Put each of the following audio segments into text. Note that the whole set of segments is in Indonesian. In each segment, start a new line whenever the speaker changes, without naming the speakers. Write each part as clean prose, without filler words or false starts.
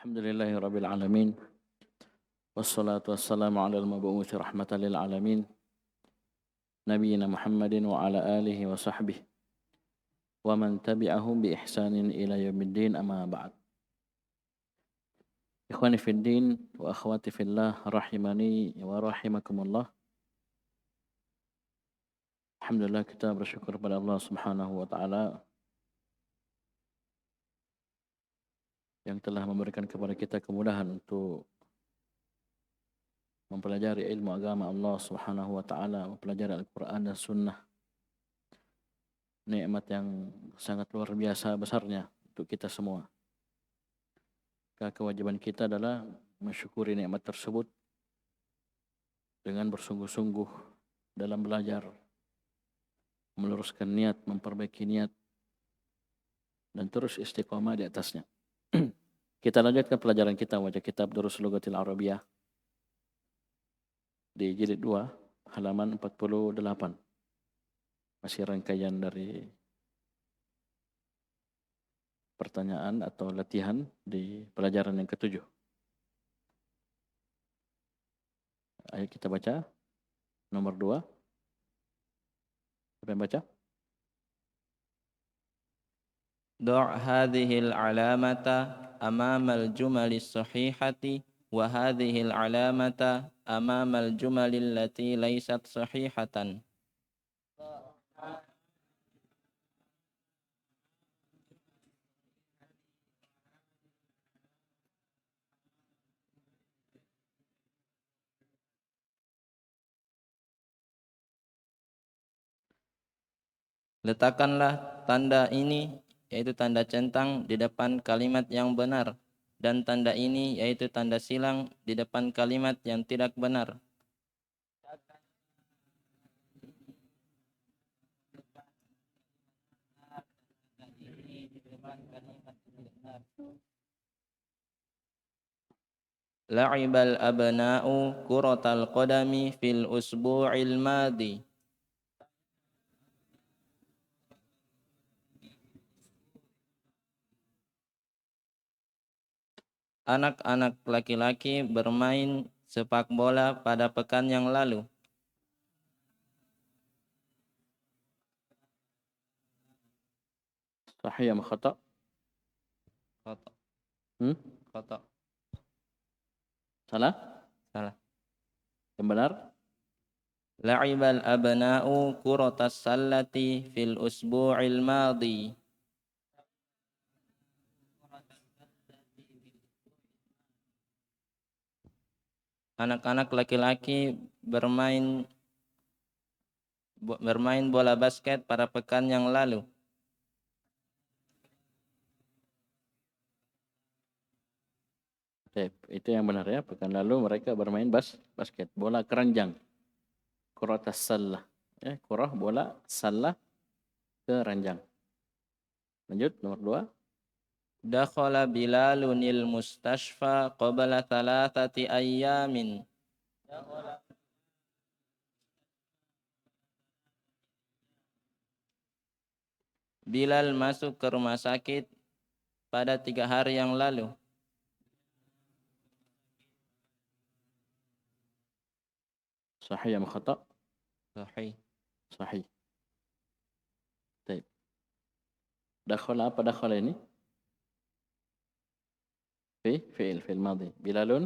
Alhamdulillahi Rabbil Alamin. Wassalatu wassalamu ala al-mabu'uthi rahmatan lil alamin. Nabiyyina Muhammadin wa ala alihi wa sahbihi. Wa man tabi'ahum bi ihsanin ila yaumiddin amma ba'd. Ikhwani fid din wa akhwati fillah rahimani wa rahimakumullah. Alhamdulillah kita bersyukur pada Allah Subhanahu wa taala yang telah memberikan kepada kita kemudahan untuk mempelajari ilmu agama Allah Subhanahu wa taala, mempelajari Al-Qur'an dan Sunnah. Nikmat yang sangat luar biasa besarnya untuk kita semua. Kewajiban kita adalah mensyukuri nikmat tersebut dengan bersungguh-sungguh dalam belajar, meluruskan niat, memperbaiki niat, dan terus istiqomah di atasnya. Kita lanjutkan pelajaran kita wajah kitab Durus Lughatil Arabiyah di jilid 2 halaman 48. Masih rangkaian dari pertanyaan atau latihan di pelajaran yang ke-7. Ayo kita baca nomor 2. Siapa yang baca?
ضع هذه العلامة أمام الجمل الصحيحة وهذه العلامة أمام الجمل التي ليست صحيحة. Letakkanlah tanda ini, yaitu tanda centang, di depan kalimat yang benar, dan tanda ini, yaitu tanda silang, di depan kalimat yang tidak benar. La'ibal abna'u kuratal qadami fil usbu'il madi. Anak-anak laki-laki bermain sepak bola pada pekan yang lalu.
Sahih am khata?
Khata. Khata.
Salah?
Salah.
Yang benar?
La'ibal abna'u kuratas sallati fil usbu'il madi. Anak-anak laki-laki bermain bola basket pada pekan yang lalu.
Itu yang benar ya. Pekan lalu mereka bermain basket, bola keranjang. Kuratas sallah. Kurah bola, sallah keranjang. Lanjut nomor 2.
Dakhala Bilalunil mustashfa qabla 3 ayyamin. Bilal masuk ke rumah sakit pada 3 hari yang lalu.
Sahih am khata?
Sahih.
Sahih. Baik. Dakhala apa dakhala ini? Fi'il madhi. Bilalun.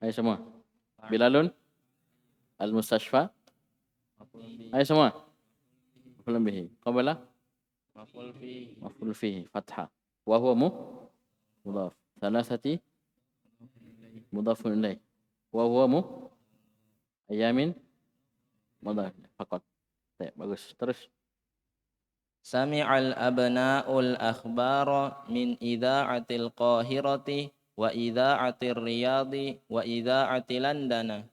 Ayo semua. Bilalun al-mustashfa. Ayo semua. Maf'ul bihi. Qabla maf'ul fihi fathah. Wa huwa mudhaf. Thalathati mudhafun ilaih. Wa huwa ayamin mudhaf faqat. Baik, bagus. Terus.
Sami'al abna'ul akhbara min idha'atil Qahirati wa idha'atir Riyadi wa idha'atil London.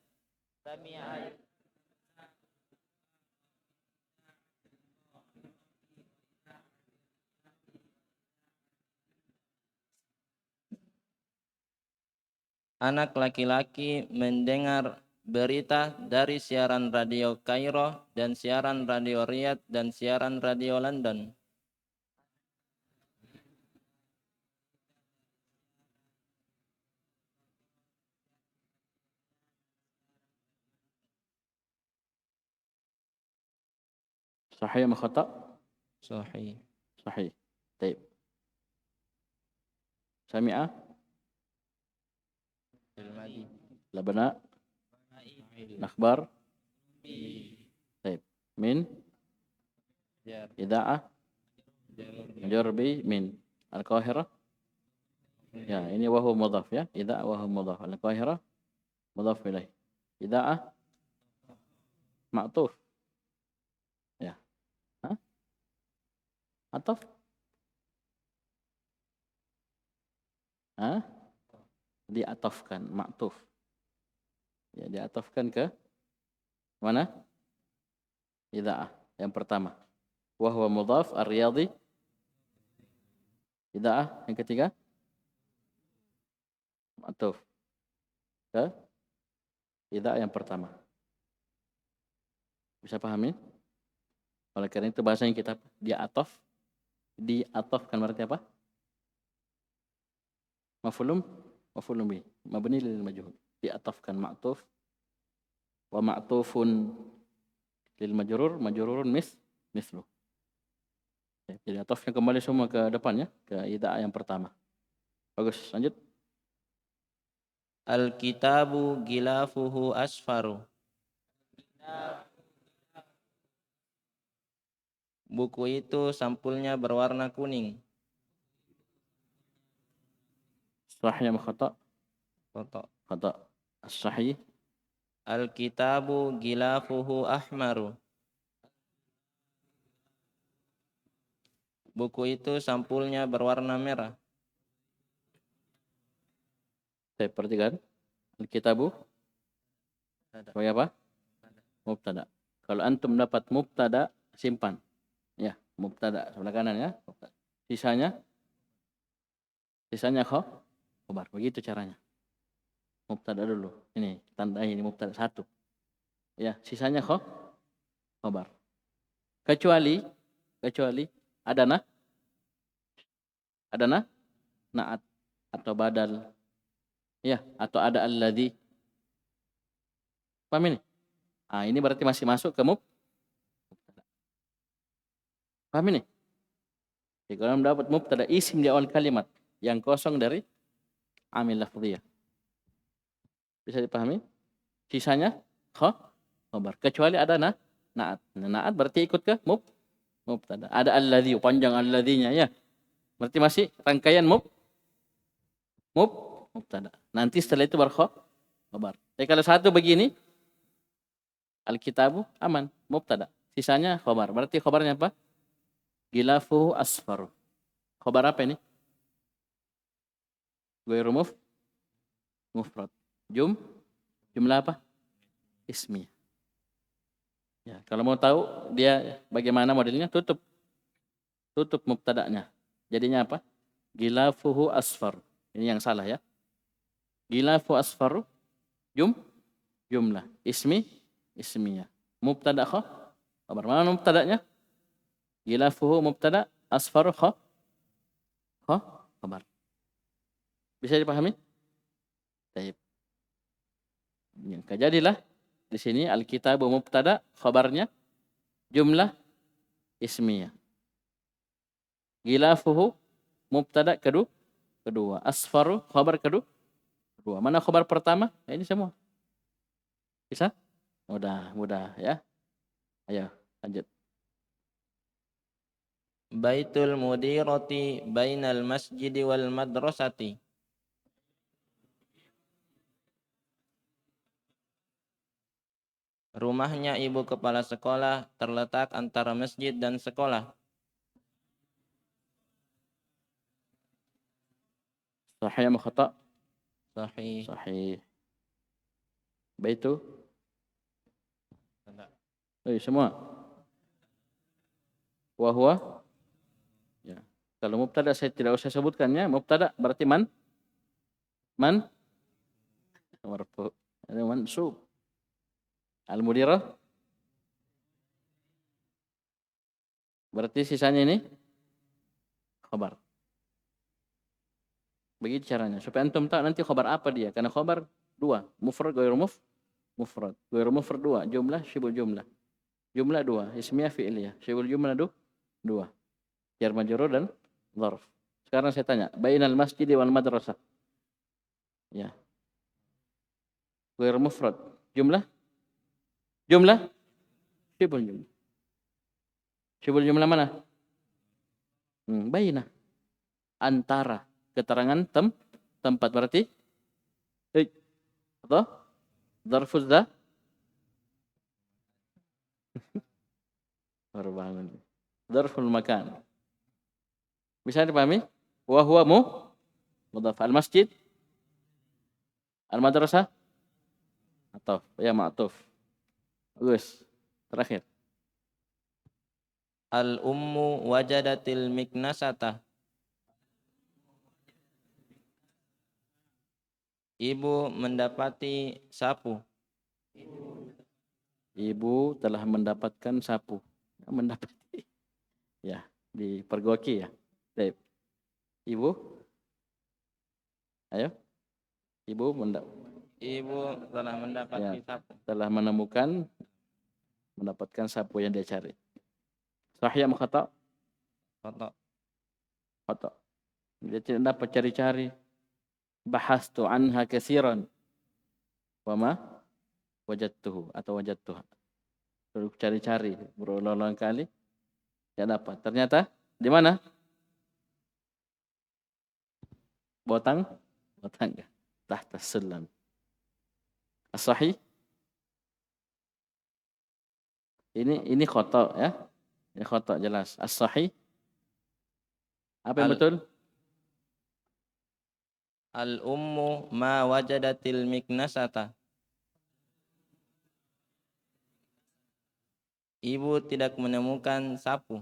Anak laki-laki mendengar berita dari siaran radio Kairo dan siaran radio Riyadh dan siaran radio London.
Sahih am khata?
Sahih.
Sahih. Baik. Sami'a?
Al-madi.
Labana? Nakhbar? Baik. Min?
Jar.
Ida'ah?
Jarur.
Jarbi? Min? Al-Qahirah? Ya, ini wahu mudhaf ya. Ida'ah wahu mudhaf. Al-Qahirah? Mudhaf ilaih. Ida'ah? Ma'tuf. Ya. Hah? Ataf? Hah? Diatafkan. Ma'tuf. Ya, diatafkan ke mana? Ida'ah. Yang pertama. Wahuwa mudhaf ar-riyadhi. Ida'ah. Yang ketiga. Ma'tuf. Ke ida'ah yang pertama. Bisa pahami? Oleh karena itu bahasanya kita diataf. Diatafkan berarti apa? Maf'ulun bih. Mabni lil majhul. Diatafkan ma'tuf. Wa ma'tufun lil majrur. Majrurun mislu. Jadi atafnya kembali semua ke depan ya. Ke ida'ah yang pertama. Bagus, lanjut.
Al-kitabu gilafuhu asfaru. Buku itu sampulnya berwarna kuning.
Sahih am khata?
Foto.
Khata. As-sahih.
Al-kitabu gilafuhu ahmaru. Buku itu sampulnya berwarna merah.
Saya perhatikan. Al-kitabu. Sebagai apa? Mubtada. Kalau antum dapat mubtada, simpan. Ya, mubtada sebelah kanan ya. Sisanya khabar. Begitu caranya. Mubtada dulu. Ini tanda ini mubtada satu. Ya, sisanya khabar. Kecuali ada naat atau badal. Ya, atau ada alladzi. Paham ini? Ah, ini berarti masih masuk ke mubtada. Paham ini? Jadi kalau mendapat mubtada isim di awal kalimat yang kosong dari amil lafziyah. Bisa dipahami? Sisanya khabar. Kecuali ada naat. Naat berarti ikut ke mubtada. Ada alladzi, panjang alladzinya ya. Berarti masih rangkaian mubtada. Nanti setelah itu baru khabar. Jadi kalau satu begini, al-kitabu aman, mubtada. Sisanya khabar. Berarti khabarnya apa? Gilafuhu asfaru. Khabar apa ini? Ghairu mufrad. Jumlah apa? Ismi. Ya, kalau mau tahu dia bagaimana modelnya, tutup mubtada'nya. Jadinya apa? Gilafuhu asfar. Ini yang salah ya. Gilafu asfaru jumlah. Ismiyah. Mubtada' khabar. Mana mubtada'nya? Gilafuhu mubtada', asfaru khabar. Bisa dipahami? Baik. Jadilah di sini al-kitabu mubtada, khabarnya jumlah ismiyah. Gilafuhu mubtada kedua. Asfaru khabar kedua. Mana khabar pertama? Nah, ini semua. Bisa? Mudah ya. Ayo lanjut.
Baitul mudirati bainal masjidi wal madrasati. Rumahnya ibu kepala sekolah terletak antara masjid dan sekolah.
Sahih am khata?
Sahih.
Sahih. Baitu? Semua. Wa huwa? Ya. Kalau mubtada saya tidak usah sebutkannya. Mubtada berarti man? Marfu. Ini mansub. Al-mudirah? Berarti sisanya ini khabar. Begitu caranya. Supaya antum tahu nanti khabar apa dia. Karena khabar dua. Mufrad, ghairu mufrad. Ghairu mufrad dua. Jumlah, syibul jumlah. Jumlah dua, ismiyah fi'liyah. Syibul jumlah dua. Jar majrur dan dzarf. Sekarang saya tanya, bainal masjid wal madrasah. Ya. Ghair mufrad. Jumlah? Jumlah? Syibul jumlah. Syibul jumlah mana? Bainah. Antara. Keterangan tempat berarti atau dzarfuz dah baru bangun. Dzarful makan. Bisa dipahami? Wa huwa mudhaf. Al masjid, al madrasah atau ya ma'tuf. Bagus. Terakhir.
Al ummu wajadatil miknasata. Ibu mendapati sapu.
Ibu telah mendapatkan sapu. Mendapati. Ya, dipergoki ya. Baik. Ibu. Ayo. Ibu
telah mendapati sapu.
Telah mendapatkan sapu yang dia cari. Sahih atau khata? Khata. Dia tidak dapat cari-cari. Bahastu anha katsiran. Wa ma wajadtuhu atau wajadtuha. Lalu cari-cari berulang-ulang kali tidak dapat. Ternyata di mana? Botang tahta sulam. As-sahih. Ini khata ya. Ini khata jelas. As-sahih. Apa yang betul?
Al ummu ma wajadatil miknasata. Ibu tidak menemukan sapu.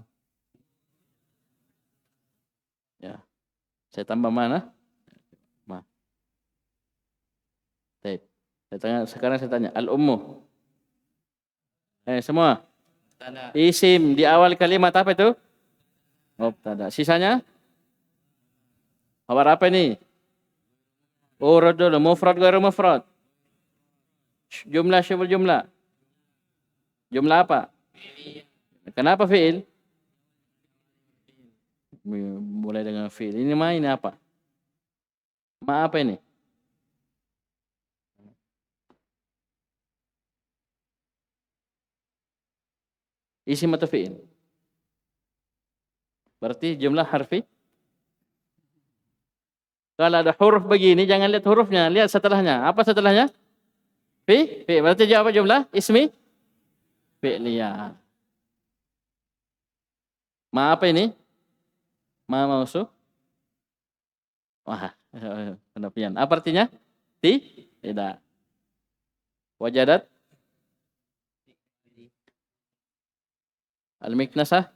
Ya. Saya tambah mana? Baik. Sekarang saya tanya, al-ummu. Semua. Isim di awal kalimat apa itu? Mubtada. Sisanya? Khabar apa ini? Urut dulu. Mufrad ghairu mufrad. Jumlah syibul jumlah. Jumlah apa? Kenapa fi'il? Mulai dengan fi'il. Ini apa? Ma apa ini? Isim atau fi'il? Berarti jumlah harfi. Kalau ada huruf begini, jangan lihat hurufnya, lihat setelahnya. Apa setelahnya? Fi. Berarti jawab apa jumlah? Ismi? Fi'liyah. Ma apa ini? Ma mausu? Wah, penafian. Apa artinya? Tidak. Wajadat? Al-miknasah?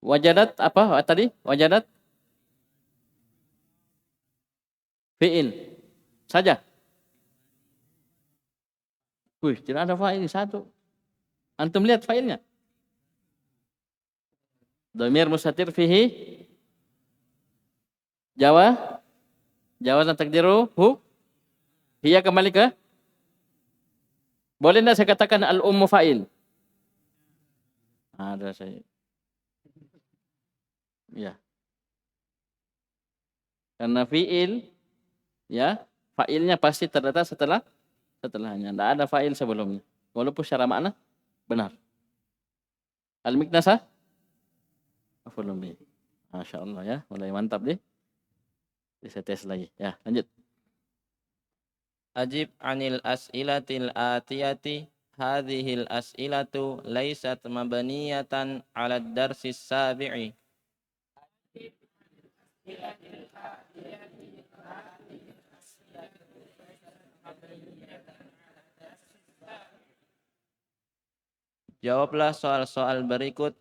Wajadat apa tadi? Wajadat? Fi'il. Saja. Wih, tidak ada fa'il satu. Antum lihat fa'ilnya. Dhamir mustatir fihi. Jawa dan takdiru hu. Hiya kembali ke. Boleh tidak saya katakan al-ummu fa'il? Ada saya. Ya. Karena fi'il, ya, fa'ilnya pasti terletak setelahnya. Tidak ada fa'il sebelumnya. Walaupun secara makna benar. Al-miknasah? Maf'ulun bih. Masya Allah ya, mulai mantap deh. Bisa tes lagi. Ya, lanjut.
Ajib anil as'ilatil atiyati. Hadhil as'ilatu laysat mabniyatan 'ala ad-darsis sabi'i. Jawablah soal-soal berikut.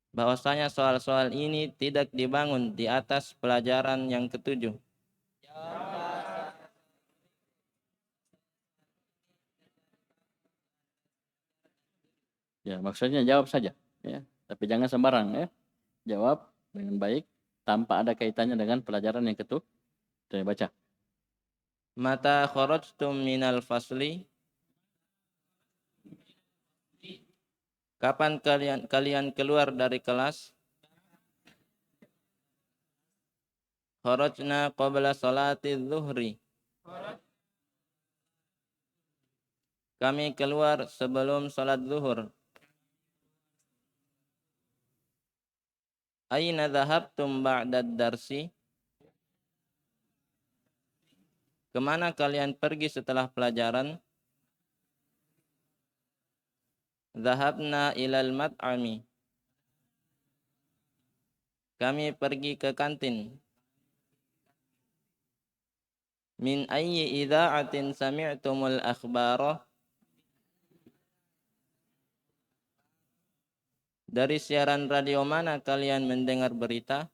Bahwasanya soal-soal ini tidak dibangun di atas pelajaran yang ketujuh.
Ya, maksudnya jawab saja. Ya, tapi jangan sembarang ya. Jawab dengan baik tanpa ada kaitannya dengan pelajaran yang ketujuh. Saya baca.
Mata kharajtum minal fasli. Kapan kalian keluar dari kelas? Kharajna qabla salati zuhri. Kami keluar sebelum salat zuhur. Aina dhahabtum ba'da darsi? Kemana kalian pergi setelah pelajaran? Dhahabna ilal mat'ami. Kami pergi ke kantin. Min ayyi idha'atin sami'tumul akhbara? Dari siaran radio mana kalian mendengar berita?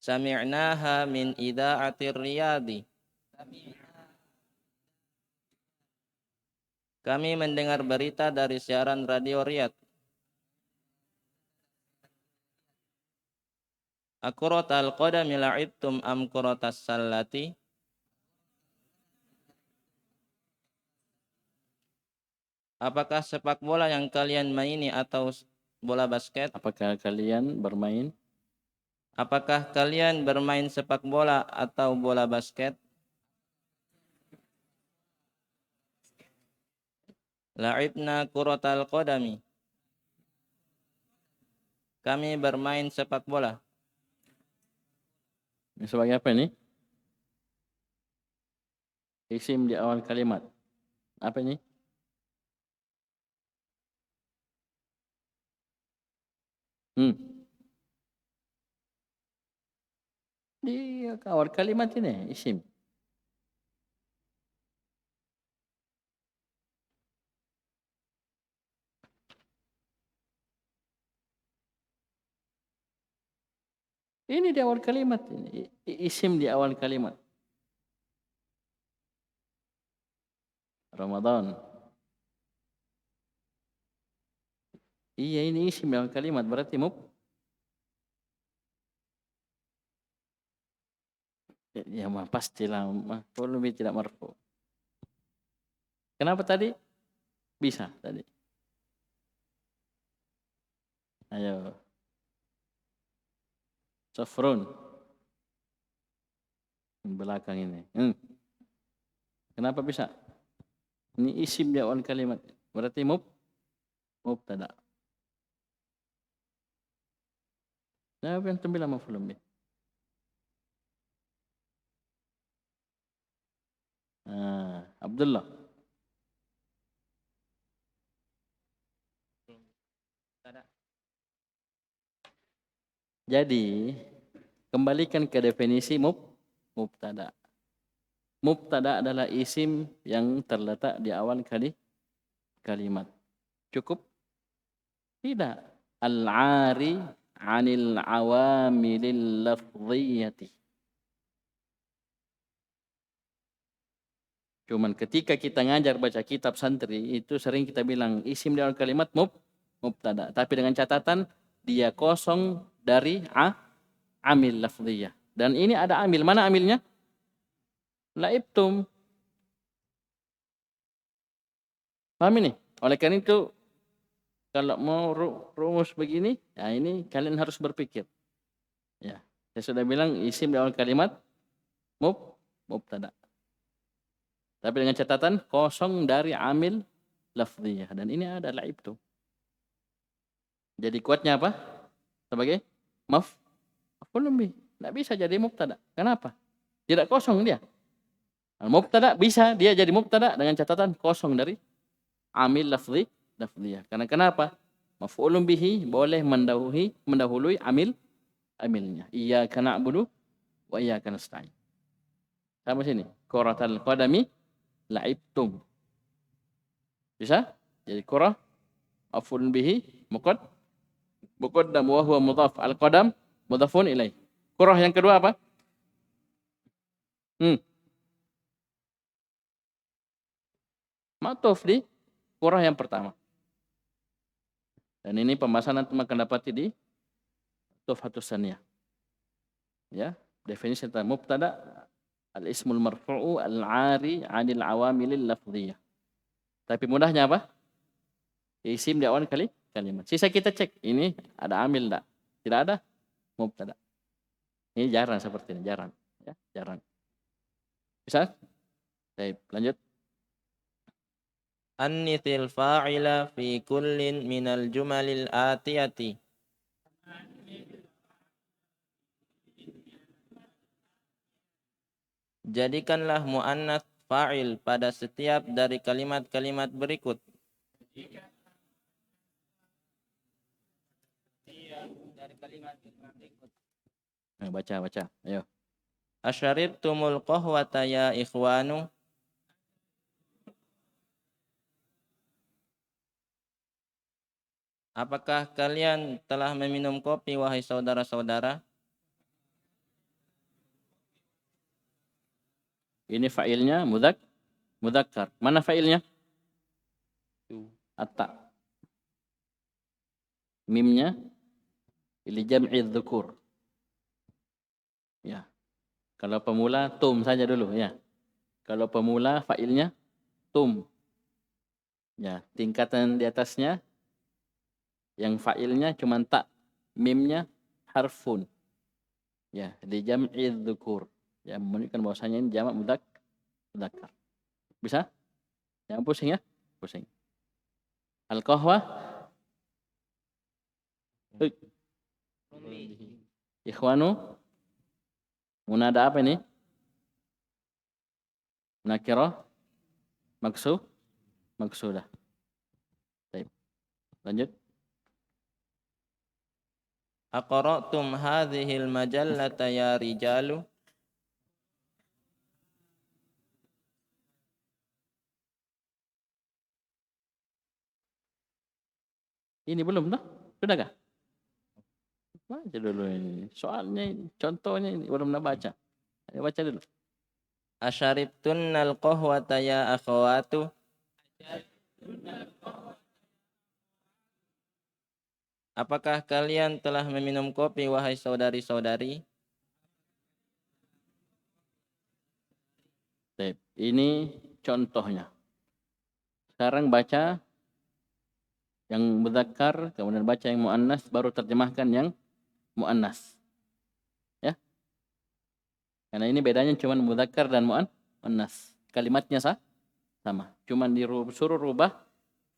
Sami'naha min idha'atir riyadi. Kami mendengar berita dari siaran radio Riyadh. Akuratal qadami la'ibtum am kuratas sallati? Apakah sepak bola yang kalian maini atau bola basket?
Apakah kalian bermain?
Apakah kalian bermain sepak bola atau bola basket? La'ibna kuratal qadami. Kami bermain sepak bola.
Ini sebagai apa ini? Isim di awal kalimat. Apa ini? Di awal kalimat ini isim. Ini di awal kalimat ini. Isim di awal kalimat. Ramadan. Iya, ini isim di awal kalimat. Berarti ya mah pastilah lebih tidak marfu. Kenapa tadi? Bisa tadi. Ayo. Safrun. Belakang ini. Kenapa bisa? Ini isim di awal kalimat. Berarti mubtada. Nah, yang terbilang maf'ulun bih. Abdullah. Jadi, kembalikan ke definisi mubtada. Mubtada adalah isim yang terletak di awal kalimat. Cukup? Tidak. Al-'ari 'anil 'awamilil lafdhiyati. Cuman ketika kita ngajar baca kitab santri, itu sering kita bilang isim di awal kalimat mubtada. Tapi dengan catatan dia kosong dari amil lafdhiyah. Dan ini ada amil. Mana amilnya? La'ibtum. Paham ini? Oleh karena itu, kalau mau rumus begini, ya ini kalian harus berpikir. Ya, saya sudah bilang isim di awal kalimat mubtada. Tapi dengan catatan kosong dari amil lafdhiyah. Dan ini ada la'ibtum. Jadi kuatnya apa? Sebagai maf'ulun bih. Tidak bisa jadi mubtada. Kenapa? Tidak kosong dia. Mubtada bisa dia jadi mubtada dengan catatan kosong dari amil lafdhiyah. Karena kenapa? Maf'ulun bihi boleh mendahului amilnya. Iyyaka na'budu wa iyyaka nasta'in. Sama sini. Quratal qadami la'ibtum. Bisa? Jadi qurah maf'ulun bihi muqaddam wa huwa mudhaf, al-qadam mudhafun ilaih. Qurah yang kedua apa? Ma'tuf di qurah yang pertama. Dan ini pembahasan nanti akan dapati di Tuhfatus Saniyah. Ya, definisi tentang mubtada al-ismul marfu'u al-'ari 'anil 'awamilil lafdhiyah. Tapi mudahnya apa? Isim di awal kalimat. Sisa kita cek, ini ada amil enggak? Tidak ada, mubtada. Ini jarang seperti ini, jarang. Ya, jarang. Bisa? Baik, lanjut.
Annithil fa'ila fi kullin minal jumalil atiyati. Jadikanlah muannats fa'il pada setiap dari kalimat-kalimat berikut.
Baca. Ayo.
Asyaribtumul qahwata ya ikhwanu. Apakah kalian telah meminum kopi wahai saudara-saudara?
Ini fa'ilnya mudzakkar. Mana fa'ilnya? Atta. Mimnya li jam'i dzukur. Ya. Kalau pemula tum saja dulu ya. Kalau pemula fa'ilnya tum. Ya, tingkatan di atasnya yang fa'ilnya cuma ta, mimnya harfun. Ya, li jam'i dzukur. Ya, menunjukkan bahwasanya ini jamak mudzakkar. Bisa? Jangan pusing ya. Pusing. Al-qahwa. Ikhwanu. Munada apa ini? Nakirah. Maksudah. Baik. Lanjut.
Aqra'tum hadhil majallata ya rijalu.
Ini belum dah? Sudah kah? Baca dulu ini. Soalnya ini, contohnya ini belum nak baca. Ayo baca dulu.
Asyaribtunnal qahwata ya akhawatu. Apakah kalian telah meminum kopi wahai saudari-saudari?
Baik. Ini contohnya. Sekarang baca yang mudzakkar, kemudian baca yang muannas, baru terjemahkan yang muannas. Ya. Karena ini bedanya cuma mudzakkar dan muannas. Kalimatnya sama. Cuma disuruh rubah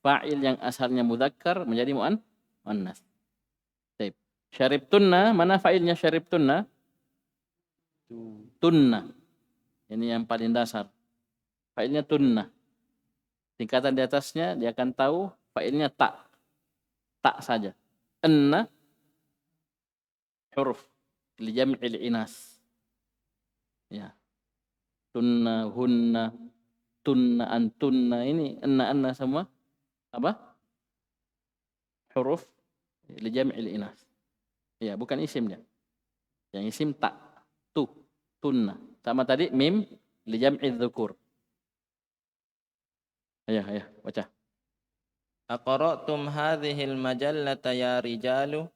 fa'il yang asalnya mudzakkar menjadi muannas. Baik. Syaribtunna, mana fa'ilnya syaribtunna? Tunna. Ini yang paling dasar. Fa'ilnya tunna. Tingkatan di atasnya dia akan tahu fa'ilnya ta. Ta saja. Enna huruf li jam'il inas. Ya. Tunna, hunna, tunna, antunna, ini enna semua apa? Huruf li jam'il inas. Ya, bukan isimnya. Yang isim ta, tu, tunna. Sama tadi mim li jam'il dzukur. Ayo, baca.
Aqra'tum hadhil majallata ya rijalu.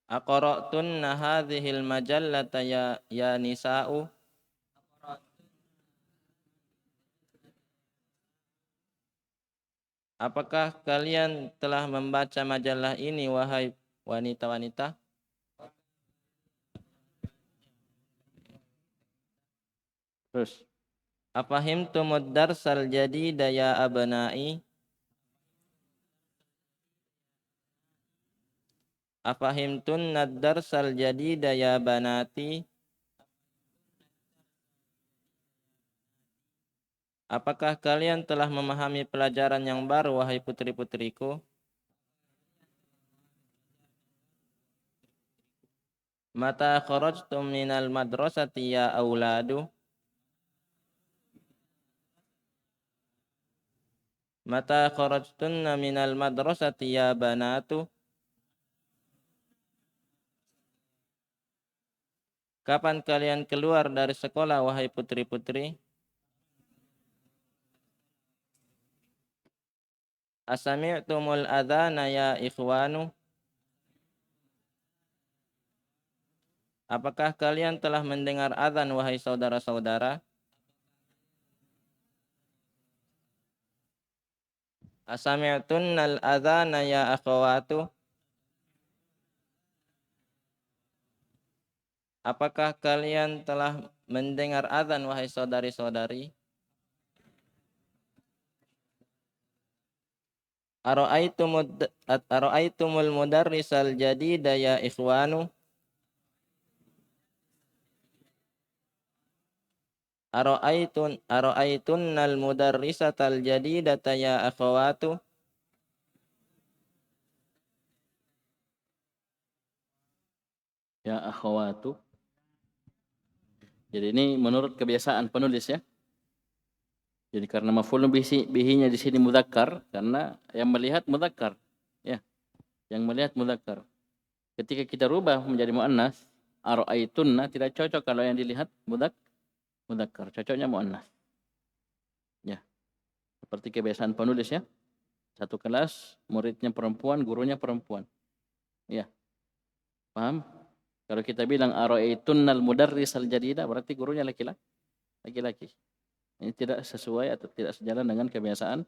Aqra'tunna hadhil majallata ya nisa'u. Apakah kalian telah membaca majalah ini wahai wanita-wanita?
Terus.
Afahimtumud darsal jadida ya abna'i? Afahimtunna darsal jadida ya banati? Apakah kalian telah memahami pelajaran yang baru wahai putri-putriku? Mata kharajtum minal madrasati ya auladu? Mata kharajtunna minal madrasati ya banatu? Kapan kalian keluar dari sekolah wahai putri-putri? Asami'tumul adzana ya ikhwanu? Apakah kalian telah mendengar azan wahai saudara-saudara? Asami'tunnal adzana ya akhawatu? Apakah kalian telah mendengar azan wahai saudari-saudari? Ara'aitumul mudarrisal jadida ya ikhwanu? Ara'aitunnal mudarrisatal jadidata ya akhawatu?
Ya akhwatu. Jadi ini menurut kebiasaan penulis ya. Jadi karena maf'ulun bihinya di sini mudzakkar karena yang melihat mudzakkar ya, yang melihat mudzakkar. Ketika kita rubah menjadi muannas, ara'aitunna tidak cocok kalau yang dilihat mudzakkar, cocoknya muannas. Ya, seperti kebiasaan penulis ya. Satu kelas, muridnya perempuan, gurunya perempuan. Ya, paham? Kalau kita bilang ara'aitunnal mudarrisal jadida berarti gurunya laki-laki. Ini tidak sesuai atau tidak sejalan dengan kebiasaan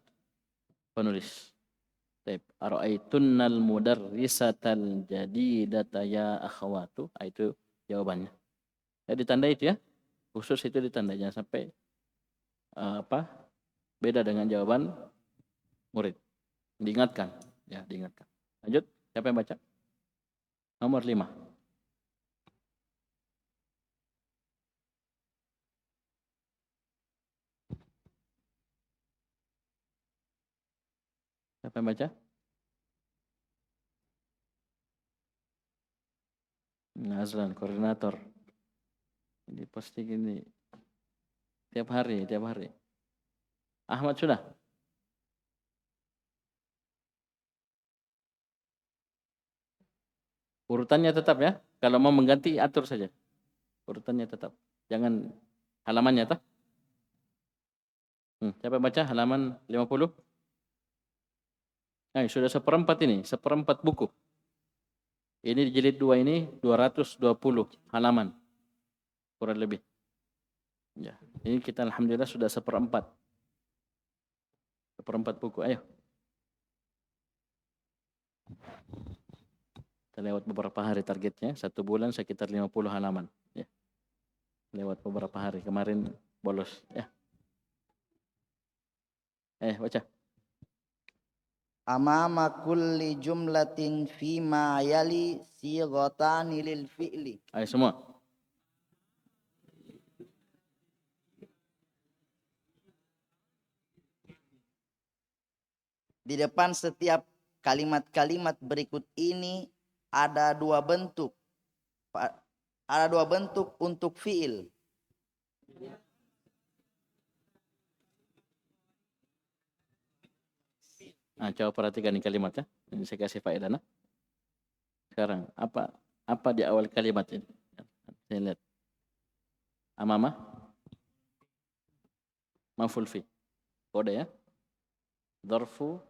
penulis. Baik, ara'aitunnal mudarrisatal jadidata ya akhawatu. Itu jawabannya. Ya ditandai itu ya. Khusus itu ditandai jangan sampai beda dengan jawaban murid. Diingatkan, ya diingatkan. Lanjut, siapa yang baca? Nomor 5. Siapa yang baca? Nazlan, koordinator. Ini pasti gini. Tiap hari. Ahmad sudah? Urutannya tetap ya. Kalau mau mengganti atur saja. Urutannya tetap. Jangan halamannya tak? Siapa yang baca halaman 50? Nah, sudah seperempat ini, seperempat buku. Ini jilid 2 ini 220 halaman. Kurang lebih. Ya, ini kita alhamdulillah sudah seperempat. Seperempat buku, ayo. Kita lewat beberapa hari targetnya, 1 bulan sekitar 50 halaman. Ya. Lewat beberapa hari, kemarin bolos. Ya. Baca.
Amama kulli jumlatin fima yali sighatani lil fi'li.
Ayo semua.
Di depan setiap kalimat-kalimat berikut ini ada dua bentuk. Ada dua bentuk untuk fi'il.
Nah, coba perhatikan ini kalimatnya. Ini saya kasih faedah. Nah. Sekarang, apa di awal kalimat ini? Saya lihat. Amama. Maf'ul fi. Kode ya. Dzarfu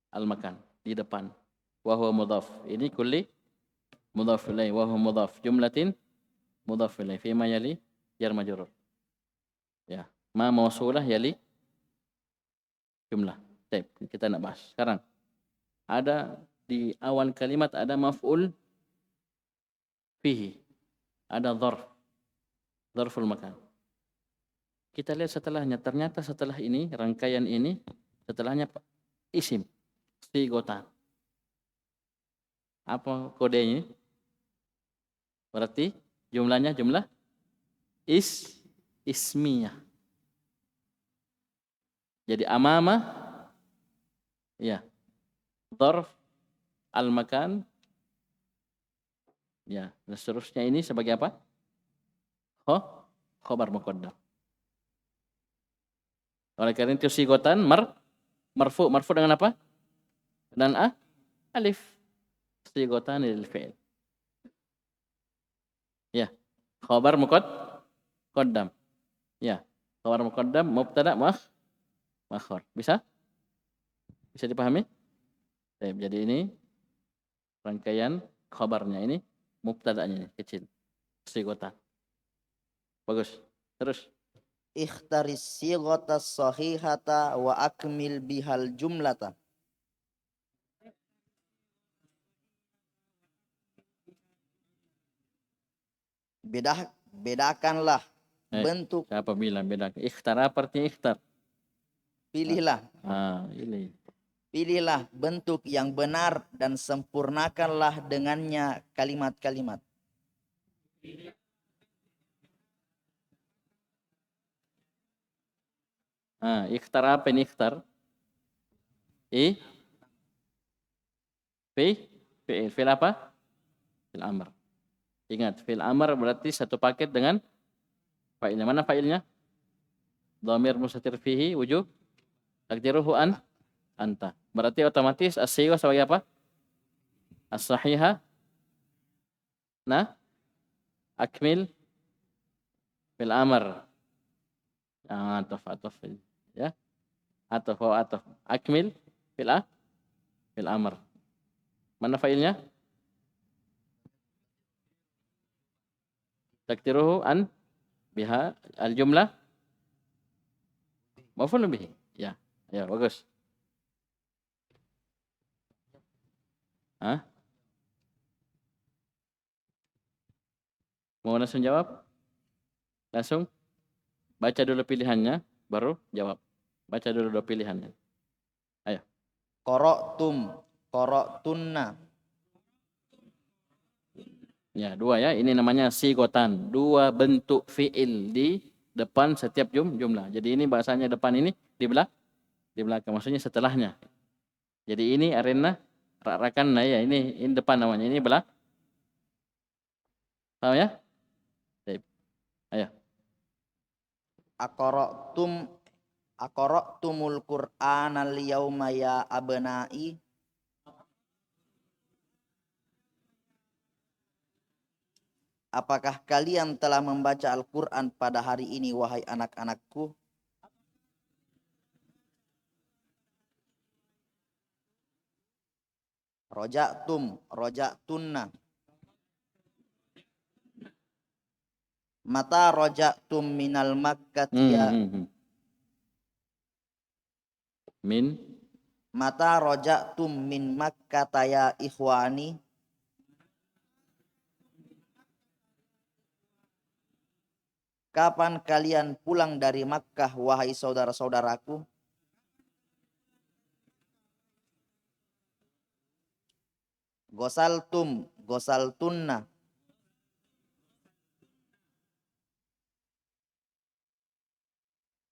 al-makan. Di depan. Wa huwa mudhaf. Ini kulli mudhaf ilaih. Wa huwa mudhaf. Jumlatin mudhaf ilaih. Fima yali jar majrur. Ya. Ma mausulah yali jumlah. Baik, kita nak bahas. Sekarang ada di awal kalimat ada maf'ul fihi. Ada dzarful makan. Kita lihat setelahnya. Ternyata setelah ini, rangkaian ini, setelahnya isim. Sigotan. Apa kodenya? Berarti jumlahnya jumlah ismiyah. Jadi amama ya, dzarf al-makan. Ya, dan seterusnya ini sebagai apa? Khobar muqaddam. Oleh karena itu sigotan marfu dengan apa? Dan alif. Sigotan lil fi'il. Ya, khobar muqaddam. Ya, khobar muqaddam mubtada makhor. Bisa? Bisa dipahami? Jadi ini rangkaian khabarnya ini mubtada'nya ini kecil. Sigota. Bagus. Terus.
Ikhtaris sighata sahihata wa akmil bihal jumlata. Bedakanlah bentuk,
Siapa bilang bedakan? Ikhtar apa artinya ikhtar?
pilihlah
Ini.
Pilihlah bentuk yang benar dan sempurnakanlah dengannya kalimat-kalimat.
Ikhtar apa ini ikhtar? Fi'il apa? Fi'il amr. Ingat, fi'il amr berarti satu paket dengan fa'ilnya. Mana fa'ilnya? Dhamir mustatir fihi wujub takdiruhu anta. Berarti otomatis as-sighah sebagai apa? As-sahihah. Nah, akmil fil amr. Ataf ya. Ataf. Akmil fil amr. Mana fa'ilnya? Takdiruhu biha al-jumlah maf'ul bihi. Ya, bagus. Mau langsung jawab? Langsung baca dulu pilihannya, baru jawab. Baca dulu dua pilihannya. Ayo.
Qara'tunna.
Ya, dua ya. Ini namanya sigotan. Dua bentuk fi'il di depan setiap jumlah. Jadi ini bahasanya depan ini di belakang. Maksudnya setelahnya. Jadi ini arena rakan ya. Ini depan namanya. Ini belakang. Tahu ya? Ayo.
Aqra'tumul Qur'ana al-yawma ya abna'i. Apakah kalian telah membaca Al-Quran pada hari ini, wahai anak-anakku? Roja'tunna. Mata roja'tum minal makkati ya. Mata roja'tum min makkata ya ikhwani. Kapan kalian pulang dari Makkah, wahai saudara-saudaraku? Gosaltunna.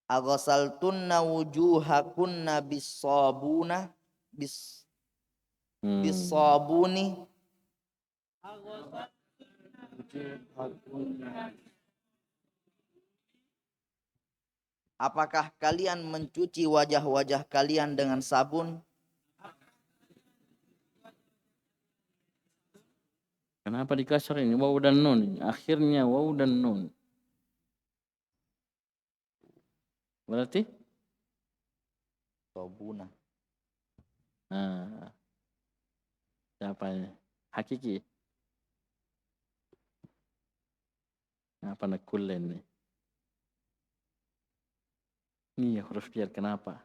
Agosaltunna wujuhakunna bisabuni. Apakah kalian mencuci wajah-wajah kalian dengan sabun?
Kenapa dikasar ini? Waw dan nun. Akhirnya waw dan nun. Berarti?
Sabuna.
Siapa ini? Hakiki. Apa nak kulen nih? Iya huruf jar kenapa?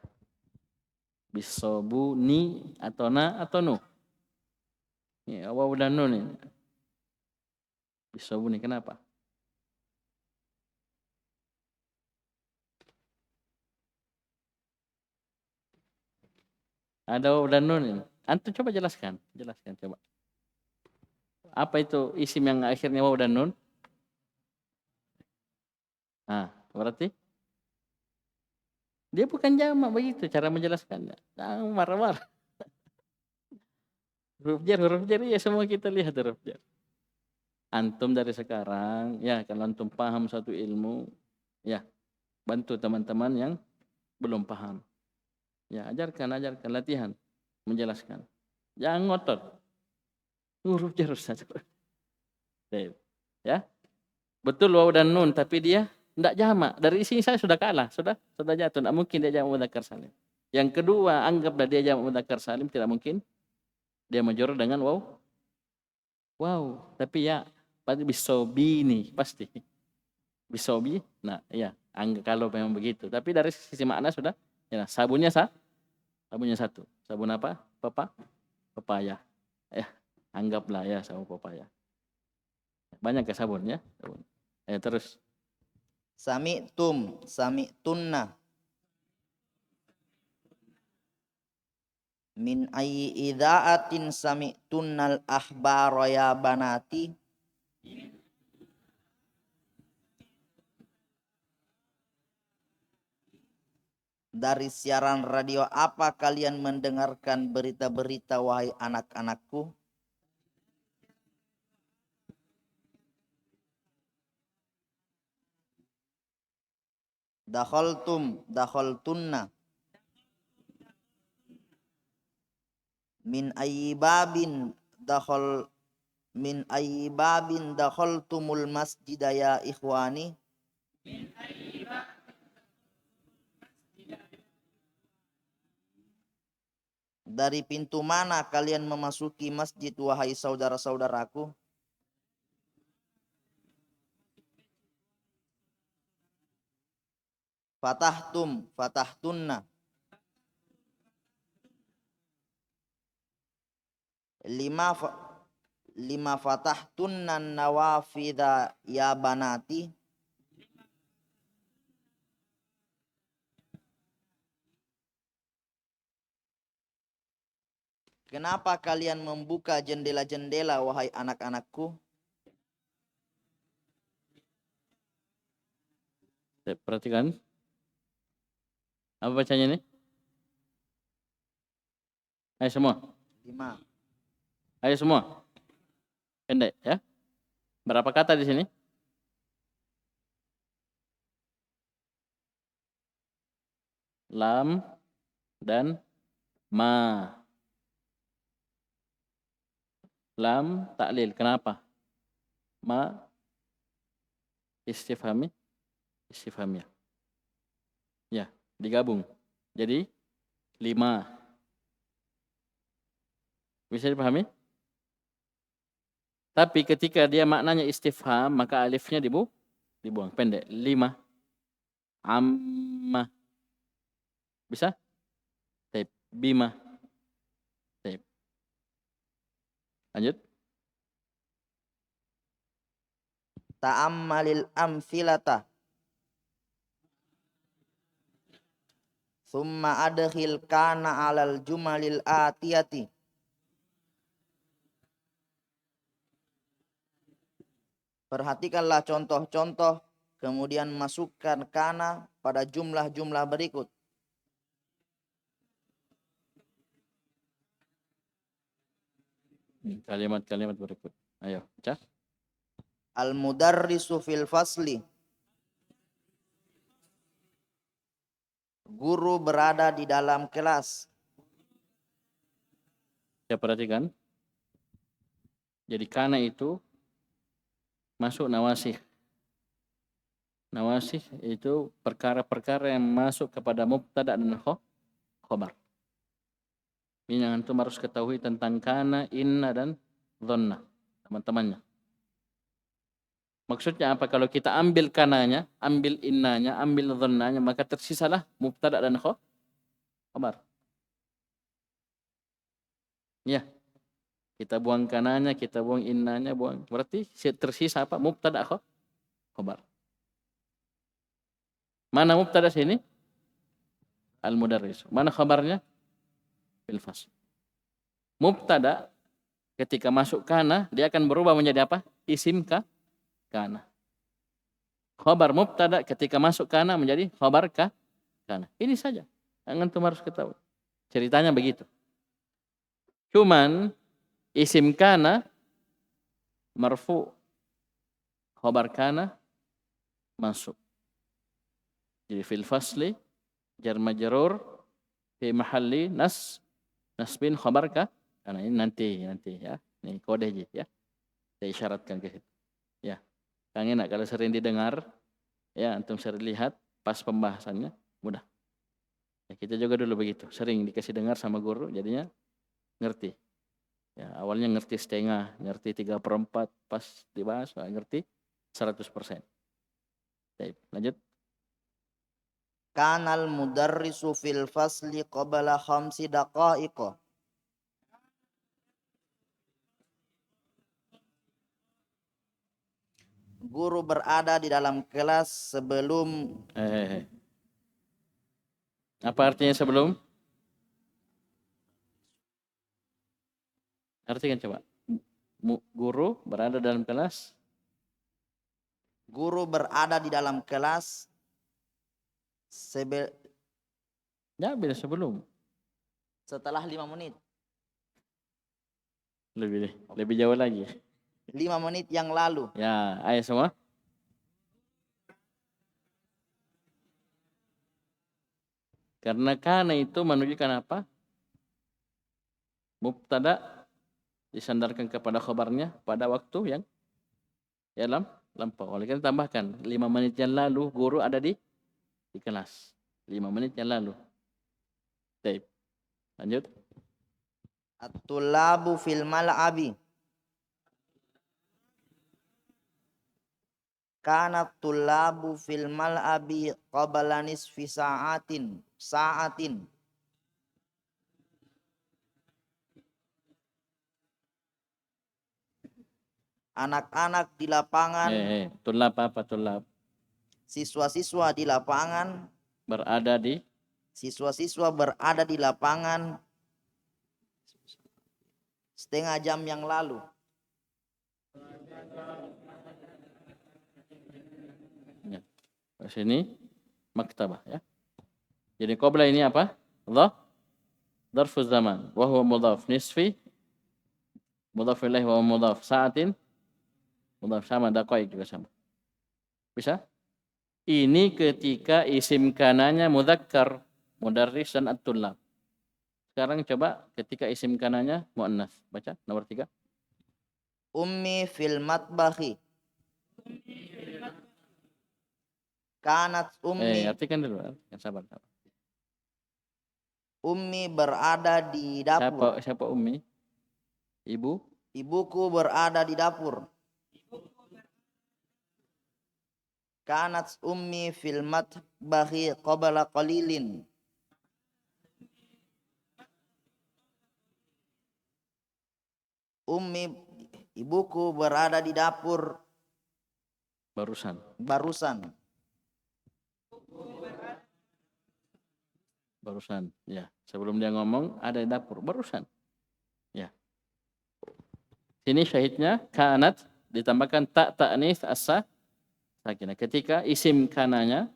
Bisobu ni atau na atau nu? Ya waw dan nun ini. Bisobu ni kenapa? Ada waw dan nun ini. Antum coba jelaskan coba. Apa itu isim yang akhirnya waw dan nun? Berarti dia bukan jamak begitu cara menjelaskannya. Jangan marah-marah. Huruf jar ya semua kita lihat huruf jar. Antum dari sekarang ya kalau antum paham satu ilmu ya bantu teman-teman yang belum paham. Ya ajarkan latihan menjelaskan. Jangan ngotot. Huruf jar saja. Ya. Betul waw dan nun tapi dia tidak jamak. Dari sini saya sudah kalah, sudah jatuh. Tidak mungkin dia jamak mudzakkar salim. Yang kedua, anggaplah dia jamak mudzakkar salim, tidak mungkin dia majrur dengan waw. Wow, tapi ya pasti bisobi nih, pasti. Bisobi, nah ya, kalau memang begitu. Tapi dari sisi makna sudah, ya sabunnya satu. Sabun apa? Pepaya. Ya, anggaplah ya sabun pepaya. Banyak ke sabunnya. Terus.
Sami'tunna. Min ayyi idza'atin sami'tunnal ahbara ya banati. Dari siaran radio apa kalian mendengarkan berita-berita wahai anak-anakku? Dakhaltunna. Min ayyi babin dakhaltumul masjida ya ikhwani. Dari pintu mana kalian memasuki masjid wahai saudara-saudaraku? Fatahtunna. Lima fatahtunna nawafidha ya banati. Kenapa kalian membuka jendela-jendela wahai anak-anakku?
Perhatikan. Apa bacanya nih? Ayo semua.
5.
Ayo semua. Pendek ya. Berapa kata di sini? Lam dan ma. Lam taklil. Kenapa? Ma istifhami. Istifhamnya. Ya, digabung. Jadi 5. Bisa dipahami? Tapi ketika dia maknanya istifham, maka alifnya dibuang. Pendek. 5. Amma. Bisa? Taib. Bima. Taib. Lanjut.
Ta'ammalil amthilata. Thumma adkhil kana alal jumalil atiyati. Perhatikanlah contoh-contoh, kemudian masukkan kana pada jumlah-jumlah berikut.
Kalimat-kalimat berikut. Ayo, baca.
Al-mudarrisu fil fasli. Guru berada di dalam kelas.
Ya, perhatikan. Jadi kana itu masuk nawasih. Nawasih itu perkara-perkara yang masuk kepada mubtada dan khobar. Ini yang antum harus ketahui tentang kana, inna, dan dhanna. Teman-temannya. Maksudnya apa? Kalau kita ambil kananya, ambil innanya, ambil dhannanya, maka tersisalah mubtada dan khobar. Ya. Kita buang kananya, kita buang innanya, buang. Berarti tersisa apa? Mubtada khobar. Mana mubtada sini? Al-mudarris. Mana khabarnya? Fil fasl. Mubtada ketika masuk kana, dia akan berubah menjadi apa? Isim kana. Khabar mubtada ketika masuk kana menjadi khabar kana. Ini saja yang antum harus ketahui. Ceritanya begitu. Cuman isim kana marfu, khabar kana masuk. Jadi fil fasli jar majrur fi mahalli nasbin khabar kana. Ini nanti ya. Ini kode aja ya. Saya isyaratkan ke situ. Ya. Kang enak kalau sering didengar, ya antum sering lihat pas pembahasannya mudah. Ya, kita juga dulu begitu, sering dikasih dengar sama guru, jadinya ngerti. Ya, awalnya ngerti setengah, ngerti 3/4, pas dibahas ngerti 100%. Baik, lanjut.
Kanal mudarrisu fil fasli qabla 5 daqaiq. Guru berada di dalam kelas sebelum
Apa artinya sebelum? Artikan coba. Guru berada dalam kelas.
Guru berada di dalam kelas
Ya, bila sebelum.
setelah 5 menit.
Lebih jauh lagi.
5 menit yang lalu.
Ya, ayo semua. Karena itu menunjukkan apa? Mubtada disandarkan kepada khabarnya pada waktu yang lampau. Oleh karena tambahkan 5 menit yang lalu guru ada di kelas. 5 menit yang lalu. Baik. Lanjut.
At-tullabu fil mal'abi. Kanat tullabu fil mal'abi qabla nisfi sa'atin. Anak-anak di lapangan,
Tulab apa tulab?
siswa-siswa di lapangan, siswa-siswa berada di lapangan setengah jam yang lalu.
Ya. Di sini maktabah ya. Jadi qabla ini apa? Dzarfu zaman wa huwa mudhaf, nisfi mudhaf ilaih wa mudhaf, sa'atin mudhaf, sama, daqaiq juga sama. Bisa? Ini ketika isim kananya mudzakkar, mudarris dan at-tullab. Sekarang coba ketika isim kananya muannas. Baca nomor 3.
Ummi fil matbahi. Kanat ummi.
Artikan dulu. Sabar.
Ummi berada di dapur.
Siapa ummi? Ibu?
Ibuku berada di dapur. Kanat ummi fil matbahi qabla qalilin. Ibuku berada di dapur barusan.
Ya. Sebelum dia ngomong ada di dapur barusan. Ya. Sini syahidnya kanat ditambahkan ta ta'nis as-sakinah. Ketika isim kananya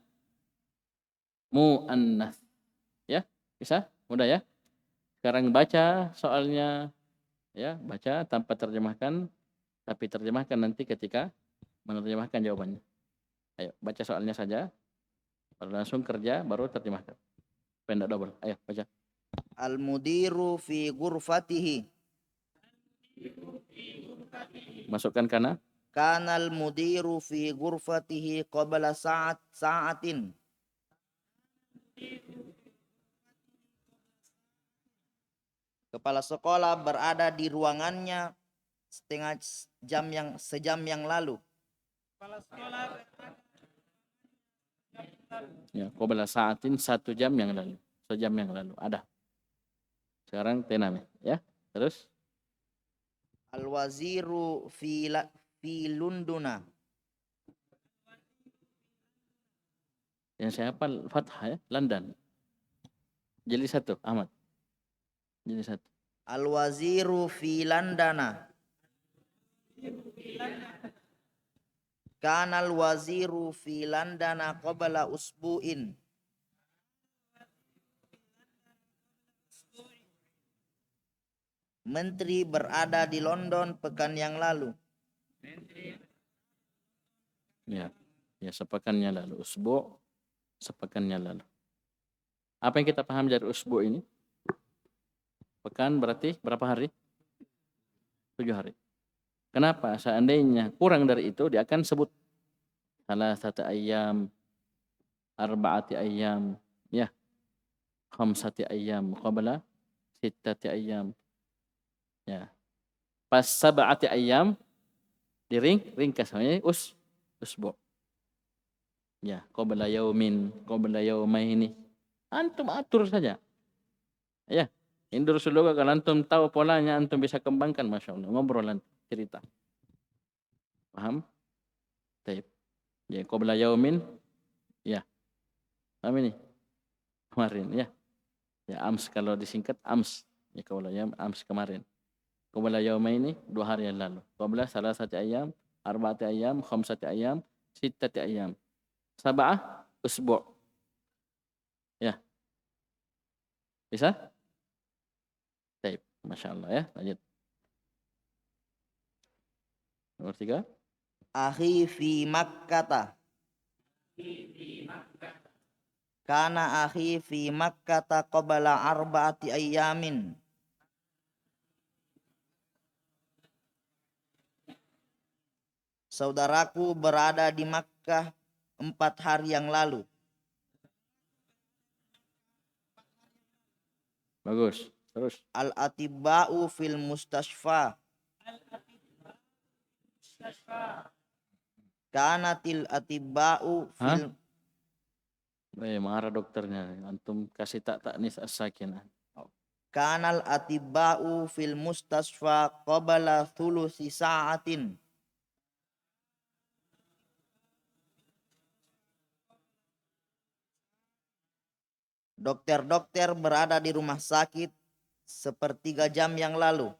muannas. Ya, bisa? Mudah ya? Sekarang baca soalnya. Ya, baca tanpa terjemahkan, tapi terjemahkan nanti ketika menerjemahkan jawabannya. Ayo, baca soalnya saja. Baru langsung kerja, baru terjemahkan. Pendak double. Ayo, baca.
Al-mudiru fi ghurfatihi.
Masukkan kana.
Kanal mudiru fi ghurfatihi qabla sa'atin. Kepala sekolah berada di ruangannya sejam yang lalu. Kepala sekolah
ya, qabla sa'atin 1 jam yang lalu. Sejam yang lalu ada. Sekarang tename ya. Terus
al-waziru fi Lunduna.
Yang saya hafal fathah ya, London. Jadi 1 Ahmad. Jadi 1.
Al-waziru fi Landana. Kanal waziru fi Landana qabla usbu'in. Menteri berada di London pekan yang lalu.
Ya, sepekannya lalu. Usbu' sepekannya lalu. Apa yang kita paham dari usbu' ini? Pekan berarti berapa hari? 7 hari. Kenapa? Seandainya kurang dari itu, dia akan sebut salasata ayyam, arba'ati ayyam, ya, khamsati ayyam, qabla sittati ayyam. Ya, Pas sab'ati ayyam ringkas namanya usbu. Ya, qabla yaumin, qabla yaumaini. Antum atur saja. Ya, Indur Suluga kalau antum tahu polanya, antum bisa kembangkan, Masya Allah. Ngobrol antum, cerita. Paham? Taib. Ya, qabla yaumin, ya. Paham ini? Kemarin, ya. Ya, ams kalau disingkat, ams. Ya, qabla yaum, ams kemarin. Qabla yaumaini, 2 hari yang lalu. Qabla salasati ayyam, arba'ati ayyam, khamsati ayyam, sittati ayyam. Sab'ah, usbu'. Ya. Bisa? Taib. Masya Allah ya. Lanjut. Nomor 3.
Akhi fi Makkata. Kana akhi fi Makkata qabla arba'ati ayyamin. Saudaraku berada di Makkah 4 hari yang lalu.
Bagus. Terus.
Al-atiba'u fil mustashfa. Kanatil atiba'u fil
Marah dokternya. Antum kasih taknis as-sakinah.
Kanal atiba'u fil mustashfa qabla thulusi sa'atin. Dokter-dokter berada di rumah sakit 1/3 jam yang lalu.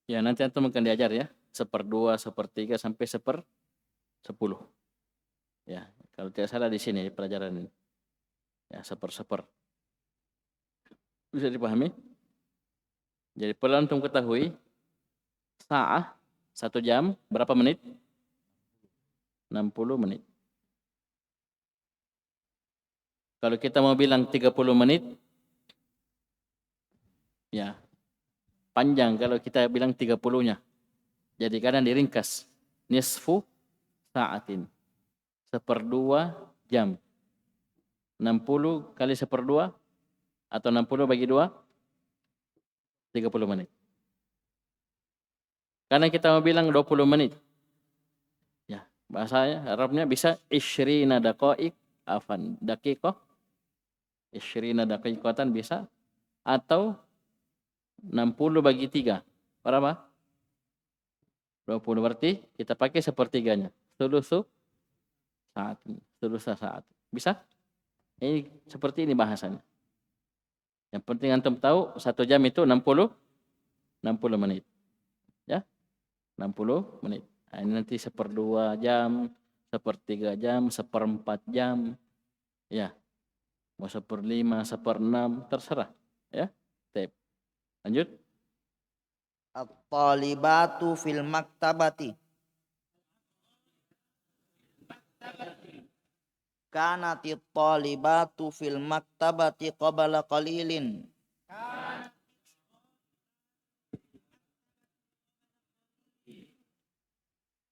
Ya, nanti antum akan diajar ya. 1/2, 1/3 sampai 1/10. Ya, kalau tidak salah di sini pelajaran ini. Ya, 1/10. Bisa dipahami? Jadi perlu antum ketahui sa'ah 1 jam berapa menit? 60 menit. Kalau kita mau bilang 30 menit, ya panjang kalau kita bilang 30-nya. Jadi kadang diringkas. Nisfu sa'atin. 1/2 jam. 60 kali 1/2 atau 60 bagi 2, 30 menit. Karena kita mau bilang 20 menit. Ya, bahasanya Arabnya bisa 20 daqaiq afan daqiqah. 20 daqiqatan bisa, atau 60 bagi 3. Berapa? 20, berarti kita pakai 1/3-nya. Sulusu saat. Sulusa saat. Bisa? Ini seperti ini bahasanya. Yang penting antum tahu 1 jam itu 60 menit. Ya? 60 menit. Nah, ini nanti 1/2 jam, 1/3 jam, 1/4 jam. Ya. Mau 1/5, 1/6, terserah. Ya. Tep. Lanjut.
At-talibatu fil maktabati. Kanatit talibatu fil maktabati qabla qalilin.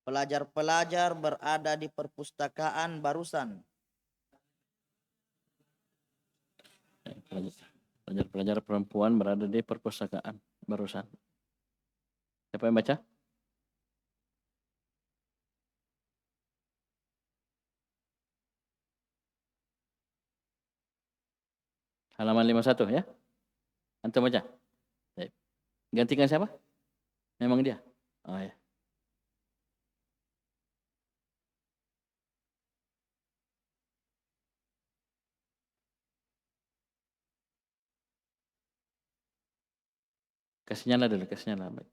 Pelajar-pelajar berada di perpustakaan barusan.
Pelajar-pelajar perempuan berada di perpustakaan barusan. Siapa yang baca? Halaman 51 ya. Antum baca. Baik. Gantikan siapa? Memang dia. Oh ya. Kasih nyala dulu, kasih nyala. Baik.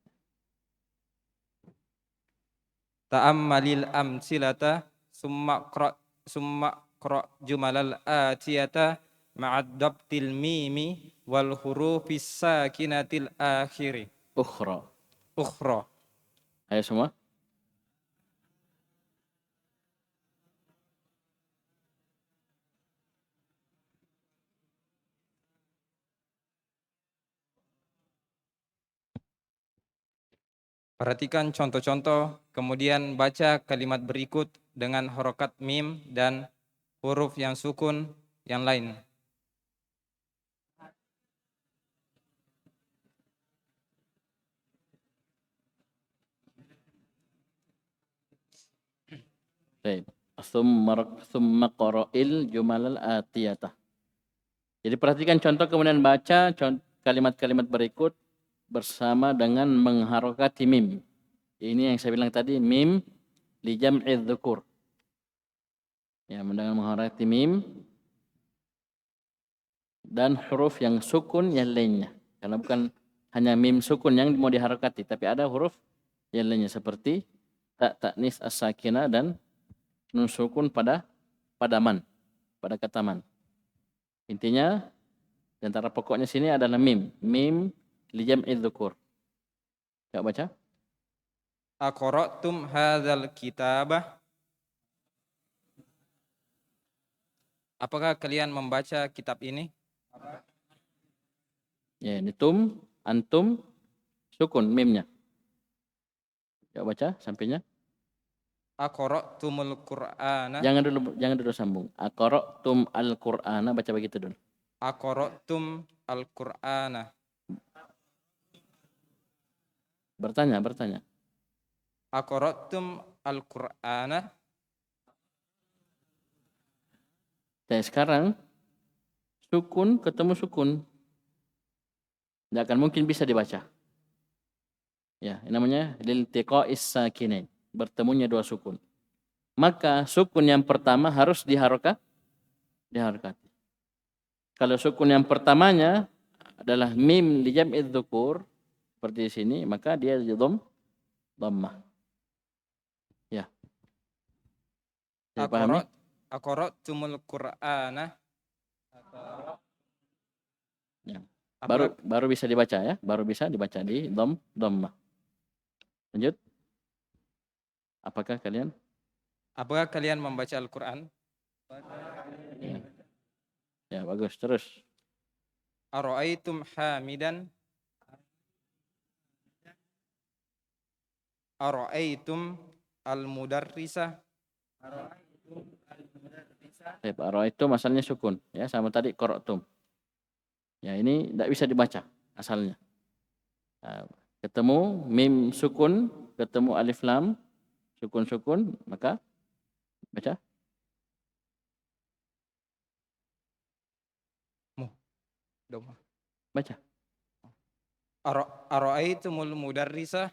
Ta'ammalil amsilata summa qra jumalal atiyata ma'ad dabtil mimi wal hurufis sakinatil akhiri.
Ukhra.
Ayo
semua.
Perhatikan contoh-contoh, kemudian baca kalimat berikut dengan harokat mim dan huruf yang sukun yang lain.
Baik. Thumma qara'il jumalal atiyatah. Jadi perhatikan contoh kemudian baca kalimat-kalimat berikut bersama dengan mengharokati mim. Ini yang saya bilang tadi, mim li jam'i dzukur. Ya, dengan mengharokati mim dan huruf yang sukun yang lainnya. Karena bukan hanya mim sukun yang mau diharokati, tapi ada huruf yang lainnya seperti ta'nis as-sakinah dan nun sukun pada man, pada kata man. Intinya di antara pokoknya sini adalah mim. Mim li jam'i dzukur. Coba baca.
Aqra'tum hadzal kitabah? Apakah kalian membaca kitab ini?
Ya, ini antum, sukun mimnya. Coba baca sampainya.
Aqra'tumul Qur'ana?
Jangan dulu sambung. Aqra'tum al-Qur'ana, baca begitu dulu.
Aqra'tum al-Qur'ana?
Bertanya.
Aqra'tum al-Qur'ana?
Saya sekarang sukun ketemu sukun. Tidak akan mungkin bisa dibaca. Ya, ini namanya liltiqa'is sakinain. Bertemunya dua sukun. Maka sukun yang pertama harus diharokati. Kalau sukun yang pertamanya adalah mim li jam'i dzukur seperti di sini, maka dia dhammah. Ya. Saya pahami?
Aqra'tumul Qur'ana?
Ya. Baru bisa dibaca ya, baru bisa dibaca di dhammah. Lanjut. Apakah kalian
membaca Al-Qur'an?
Ya, bagus. Terus.
Ara'aitum hamidan? Ara'aitum al-mudarrisah?
Itu masalahnya sukun ya, sama tadi qara'tum. Ya, ini tidak bisa dibaca asalnya. Nah, ketemu mim sukun, ketemu alif lam sukun, maka baca. Baca.
Ara'aitumul mudarrisah?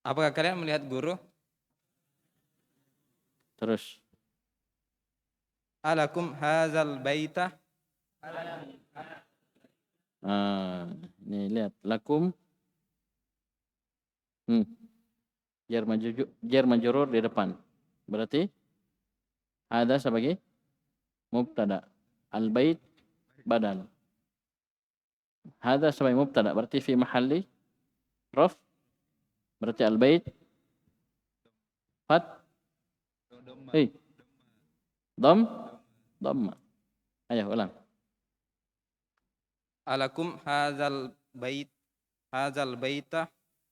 Apakah kalian melihat guru?
Terus.
Alakum hadzal baita?
Ini lihat lakum. Jar majrur di depan. Berarti ada sebagai mubtada. Al-bait badal. Hada sebagai mubtada, berarti fi mahalli raf. Berarti al-bait dhamma. Ayo ulang.
Alakum hadzal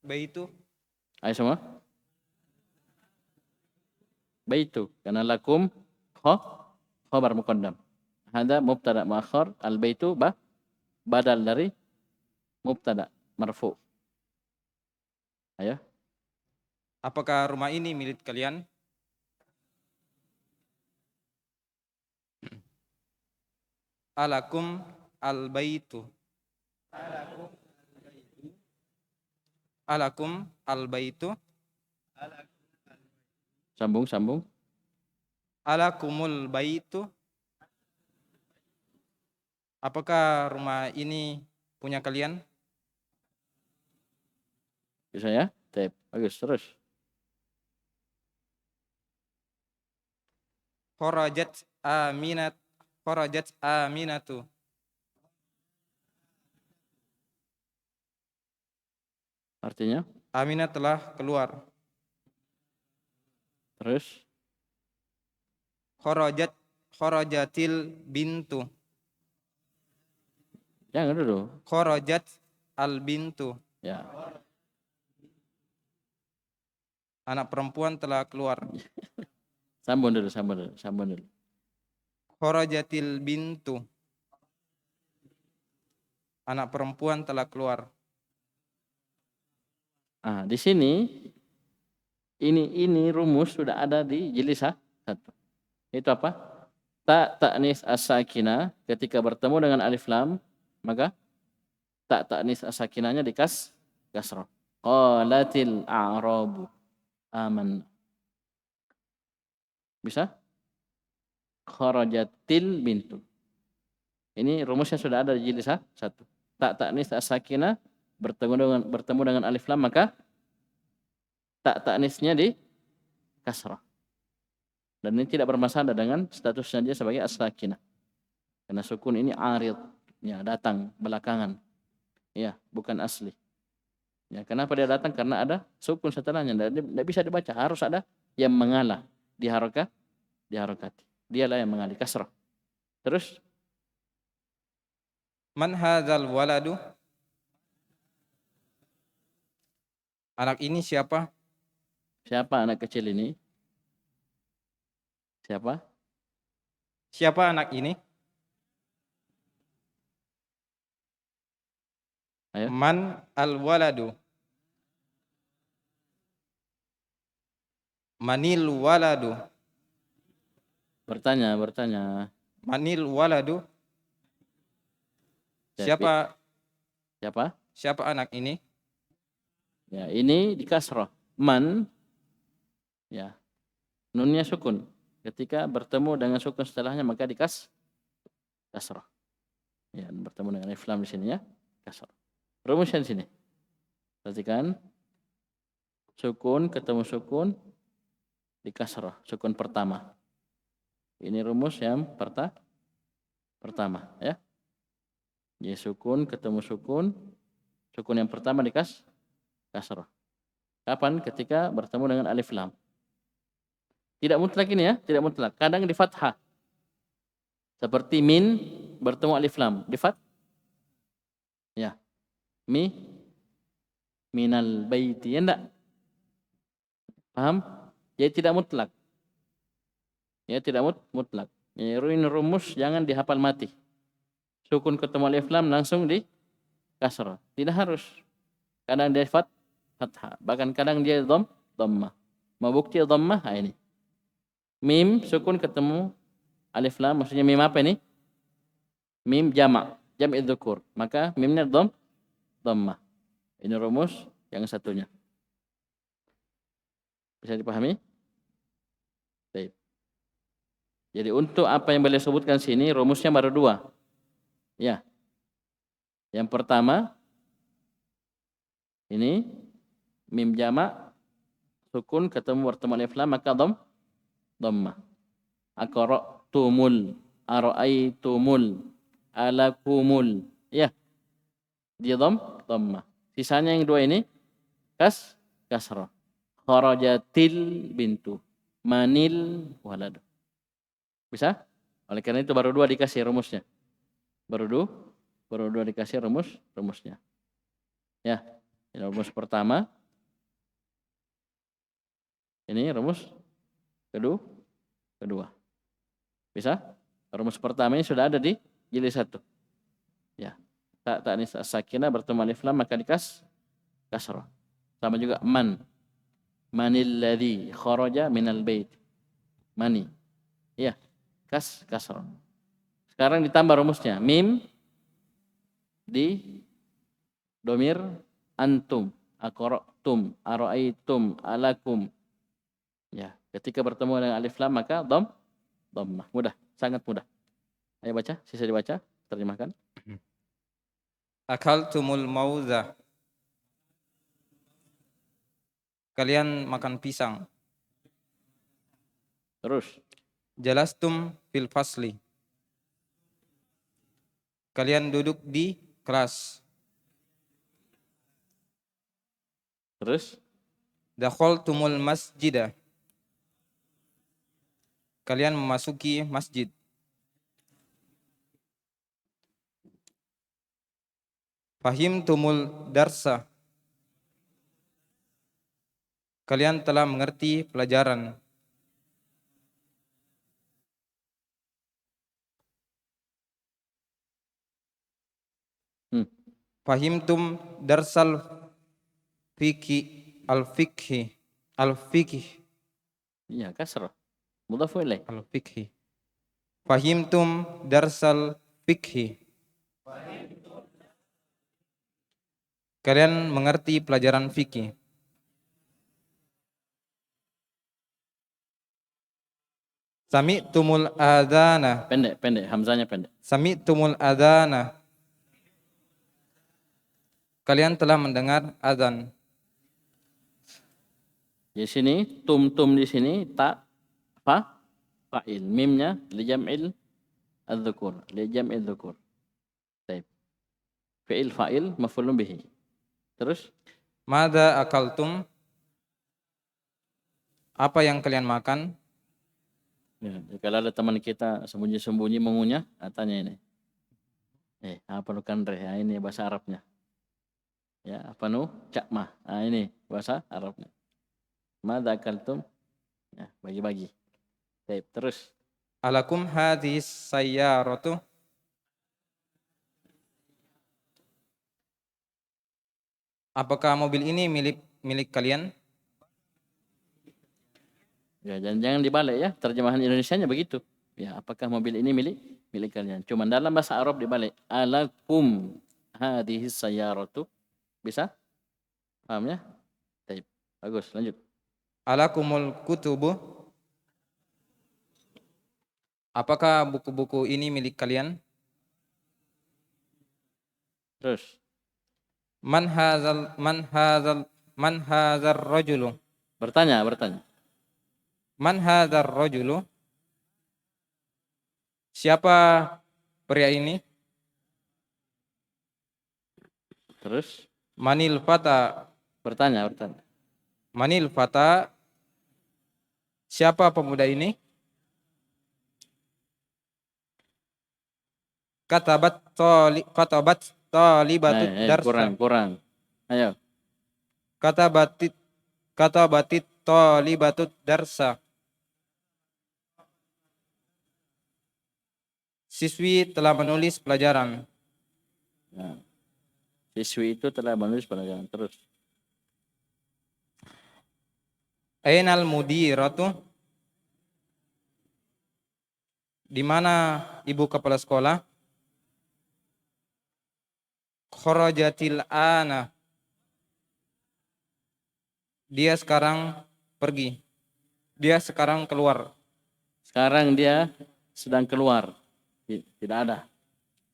baitu?
Ayo semua. Baitu, karena lakum khabar muqaddam. Hada mubtada muakhar, al-baitu badal dari mubtada marfu. Ayo.
Apakah rumah ini milik kalian? Alakum al-baitu? Alakum al-baitu?
Sambung.
Alakumul baitu? Apakah rumah ini punya kalian?
Bisa ya? Bagus, terus.
Kharajat Aminatu.
Artinya?
Aminah telah keluar.
Terus.
Kharajatil bintu.
Jangan dulu.
Kharajat al bintu.
Ya.
Anak perempuan telah keluar.
Sambung dulu.
Kharajatil bintu. Anak perempuan telah keluar.
Di sini Ini rumus sudah ada di jilid 1. Itu apa? Ta ta'nis as-sakinah ketika bertemu dengan alif lam, maka ta ta'nis as-sakinahnya kasrah. Qalatil a'rabu aman. Bisa? Kharajatil bintu. Ini rumusnya sudah ada di jilid 1. Ta ta'nis as-sakinah bertemu dengan alif lam, maka ta ta'nisnya di kasrah. Dan ini tidak bermasalah dengan statusnya dia sebagai as-sakinah. Karena sukun ini arid, ya, datang belakangan. Ya, bukan asli. Ya, kenapa dia datang? Karena ada sukun setelahnya. Tidak bisa dibaca, harus ada yang mengalah diharokati. Dialah yang mengalah kasrah. Terus
Man hadzal waladu? Anak ini siapa?
siapa anak kecil ini? Siapa?
Siapa anak ini?
Ayo.
Man al waladu? Manil waladu?
Bertanya.
Manil waladu?
Siapa?
Siapa anak ini?
Ya, ini di kasrah. Man, ya, nunnya sukun. Ketika bertemu dengan sukun setelahnya maka kasrah. Ya, bertemu dengan alif lam di sini ya, kasrah. Rumusnya di sini. Perhatikan. Sukun ketemu sukun di kasrah, sukun pertama. Ini rumus yang pertama ya. Jadi sukun ketemu sukun yang pertama di kasrah. Kapan? Ketika bertemu dengan alif lam. Tidak mutlak ini ya, tidak mutlak. Kadang di fathah. Seperti min bertemu alif lam di ya. Minal baiti, ya enggak? Paham? Jadi tidak mutlak. Ya, tidak mutlak. Ini rumus jangan dihafal mati. Sukun ketemu alif lam langsung di kasrah. Tidak harus. Kadang dia fathah. Bahkan kadang dia dhammah. Mau bukti dhammah? Ini. Mim sukun ketemu alif lam, maksudnya mim apa ini? Mim jama', jam'i dzukur. Maka mimnya dhammah. Ini rumus yang satunya. Bisa dipahami? Baik. Jadi untuk apa yang beliau sebutkan sini rumusnya baru 2. Ya. Yang pertama ini mim jama' sukun ketemu bertemu alif lam maka dhammah. Aqra'tumul, ara'aitumul, alakumul. Ya. Dia dhammah. Sisanya yang 2 ini kasrah. Kharajatil bintu. Manil walad. Bisa? Oleh karena itu baru 2 dikasih rumusnya. Baru 2 dikasih rumusnya. Ya. Ini rumus pertama. Ini rumus kedua. Bisa? Rumus pertama ini sudah ada di jilid 1. Ya. Ta ta'nis as-sakinah bertemu alif lam maka kasrah. Sama juga manil ladzi kharaja minal bait. Mani. Ya. Kasrah. Sekarang ditambah rumusnya. Mim di domir antum, aqra'tum, ara'aitum, alakum. Ya, ketika bertemu dengan alif lam maka dhammah. Mudah, sangat mudah. Ayo baca, sisa dibaca, terjemahkan.
Akaltumul mauza? Kalian makan pisang.
Terus.
Jalastum fil fasli? Kalian duduk di kelas.
Terus.
Dakhaltumul masjidah? Kalian memasuki masjid. Fahimtumul darsa? Kalian telah mengerti pelajaran. Fahimtum darsal fikhi al-fikhi? al-fiqh.
Iya, kasrah. Mudhafu ilaih.
Al-fiqh. Fahimtum darsal fiqh. Kalian mengerti pelajaran fikih. Sami'tumul adana.
Pendek, hamzanya pendek.
Sami'tumul adana. Kalian telah mendengar azan.
Di sini tum di sini ta fa'il. Mimnya li jam'il adzukur, li jam'il dzukur. Baik. Fi'il fa'il maf'ulun bihi. Terus
Mada akaltum? Apa yang kalian makan?
ya, kalau ada teman kita sembunyi-sembunyi mengunyah, tanya ini. Apa nu kanre? Ini bahasa Arabnya. Ya, apa nu cakmah? Ini bahasa Arabnya. Mada akaltum? Ya, bagi-bagi. Baik, terus.
Alakum hadhis sayyaratu? Apakah mobil ini milik kalian?
Ya, jangan dibalik ya, terjemahan Indonesianya begitu. Ya, apakah mobil ini milik kalian? Cuman dalam bahasa Arab dibalik. Alakum hadhihi sayyaratu. Bisa? Paham ya? Baik. Bagus, lanjut.
Alakumul kutubu? Apakah buku-buku ini milik kalian?
Terus.
Man hadzal rajulu?
Bertanya.
Man hadzal rajulu? Siapa pria ini?
Terus.
Manil fata?
Bertanya.
Manil fata? Siapa pemuda ini? Katabat talibatut darsa.
Kurang. Ayo.
Katabatit talibatut darsa. Siswi telah menulis pelajaran.
Ya. Siswi itu telah menulis pelajaran. Terus.
Ainal mudiratu? Di mana ibu kepala sekolah? Kharajatil ana. Dia sekarang pergi. Dia sekarang keluar.
Sekarang dia sedang keluar. Tidak ada.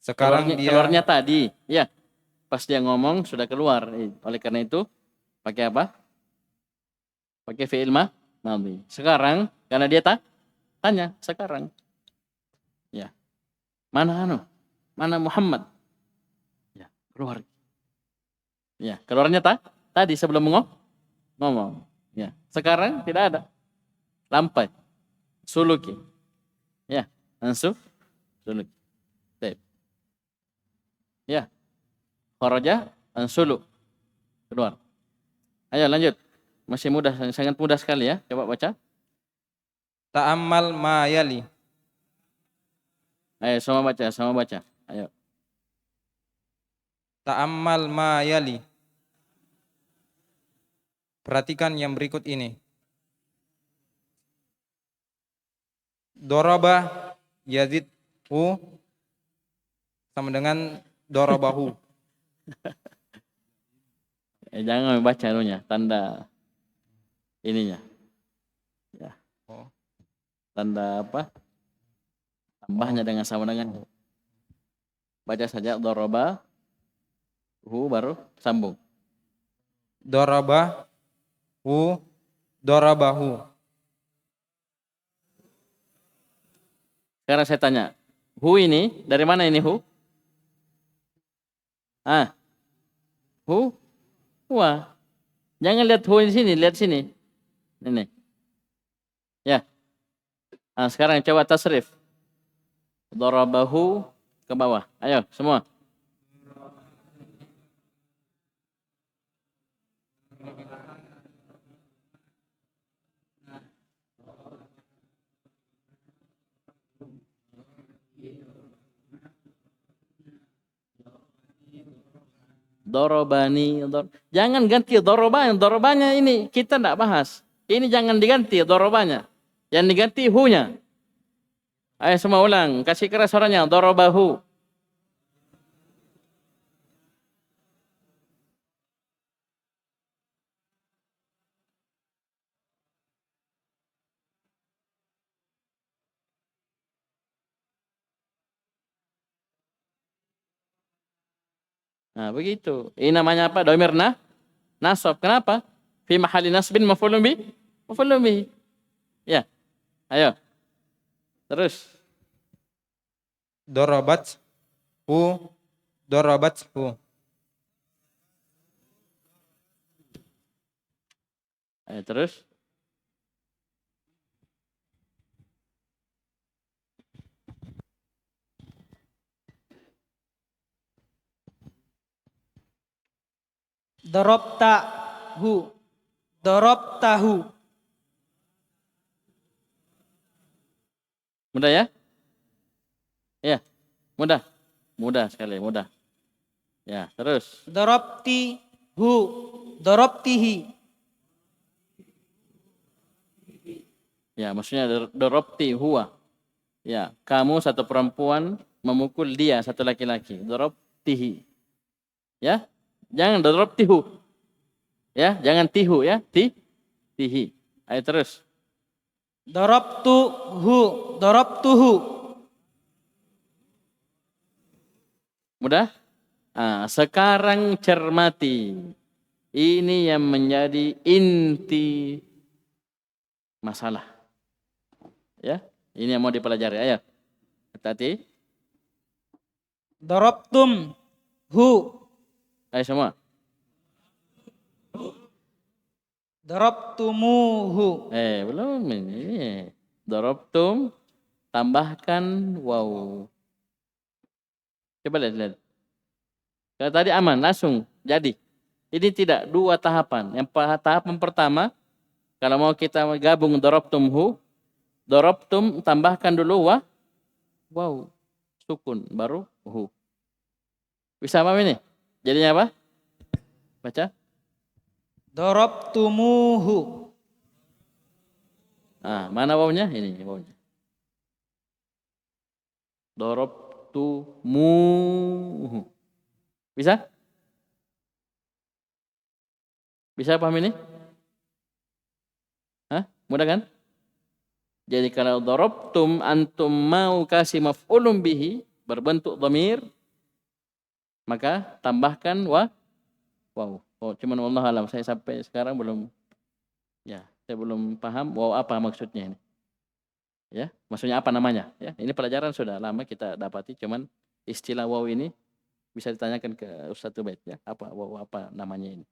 Sekarang
keluarnya tadi. Ya. Pas dia ngomong sudah keluar. Oleh karena itu pakai apa? Pakai fi'il madhi. Sekarang karena dia tanya sekarang. Ya. Mana Muhammad? Ya, keluar. Ya, keluarnya tadi sebelum ngomong. Ya, sekarang tidak ada. Lampai. Suluki. Ya, langsung suluki. Baik. Ya. Kharaja suluk. Keluar. Ayo lanjut. Masih mudah, sangat mudah sekali ya. Coba baca.
Ta'ammal ma yali.
Ayo sama baca. Ayo.
Ta'ammal ma yali. Perhatikan yang berikut ini. Doraba yazidhu sama dengan dorobahu.
Jangan baca tanda ininya. Ya. Tanda apa? Tambahnya dengan sama dengan. Baca saja doroba. Baru sambung.
Dorabahu.
Sekarang saya tanya. Hu ini, dari mana ini hu? Hu? Wah. Jangan lihat hu di sini, lihat sini. Ini. Ya. Sekarang coba tasrif. Darabahu ke bawah. Ayo, semua. Dorobani. Jangan ganti dorobanya ini kita tidak bahas. Ini jangan diganti dorobanya. Yang diganti hu-nya. Ayo semua ulang. Kasih keras suaranya. Dorobahu. Nah, begitu. Ini namanya apa? Domir nasab. Kenapa? Fi mahali nasbin maf'ulun bi. Maf'ulun bi. Ya. Ayo. Terus.
Dorobat hu. Dorobat hu.
Ayo terus.
Darabtahu. Darabtahu.
Mudah ya? Ya. Mudah. Mudah sekali. Mudah. Ya. Terus.
Darabtihu. Darabtihi.
Ya. Maksudnya dorobti huwa. Ya. Kamu satu perempuan memukul dia satu laki-laki. Dorobtihi. Ya. Jangan dorobtihu. Ya. Jangan tihu ya. Tihi. Ayo terus.
Darabtuhu. Darabtuhu.
Mudah? Sekarang cermati. Ini yang menjadi inti masalah. Ya, ini yang mau dipelajari. Ayo, hati-hati.
Darabtum. Hu.
Ayo semua.
Darabtumuhu.
Belum ini. Dorobtum, tambahkan wow. Coba lihat. Kalau tadi aman, langsung jadi. Ini tidak dua tahapan. Yang tahapan pertama, kalau mau kita gabung dorobtumhu, dorobtum tambahkan dulu wow, sukun baru hu. Bisa paham ini? Jadinya apa? Baca.
Darabtumuhu.
Mana wawnya? Ini wawnya. Dorobtumuhu. Bisa? Bisa paham ini? Mudah kan? Jadi kalau dorobtum antum mau kasih maf'ulun bihi berbentuk dhamir, maka tambahkan wow. Cuman wallahu alam, saya sampai sekarang belum saya belum paham wow apa maksudnya ini. Ya, maksudnya apa namanya? Ya, ini pelajaran sudah lama kita dapati, cuman istilah wow ini bisa ditanyakan ke Ustaz Ubaid ya, apa wow apa namanya ini.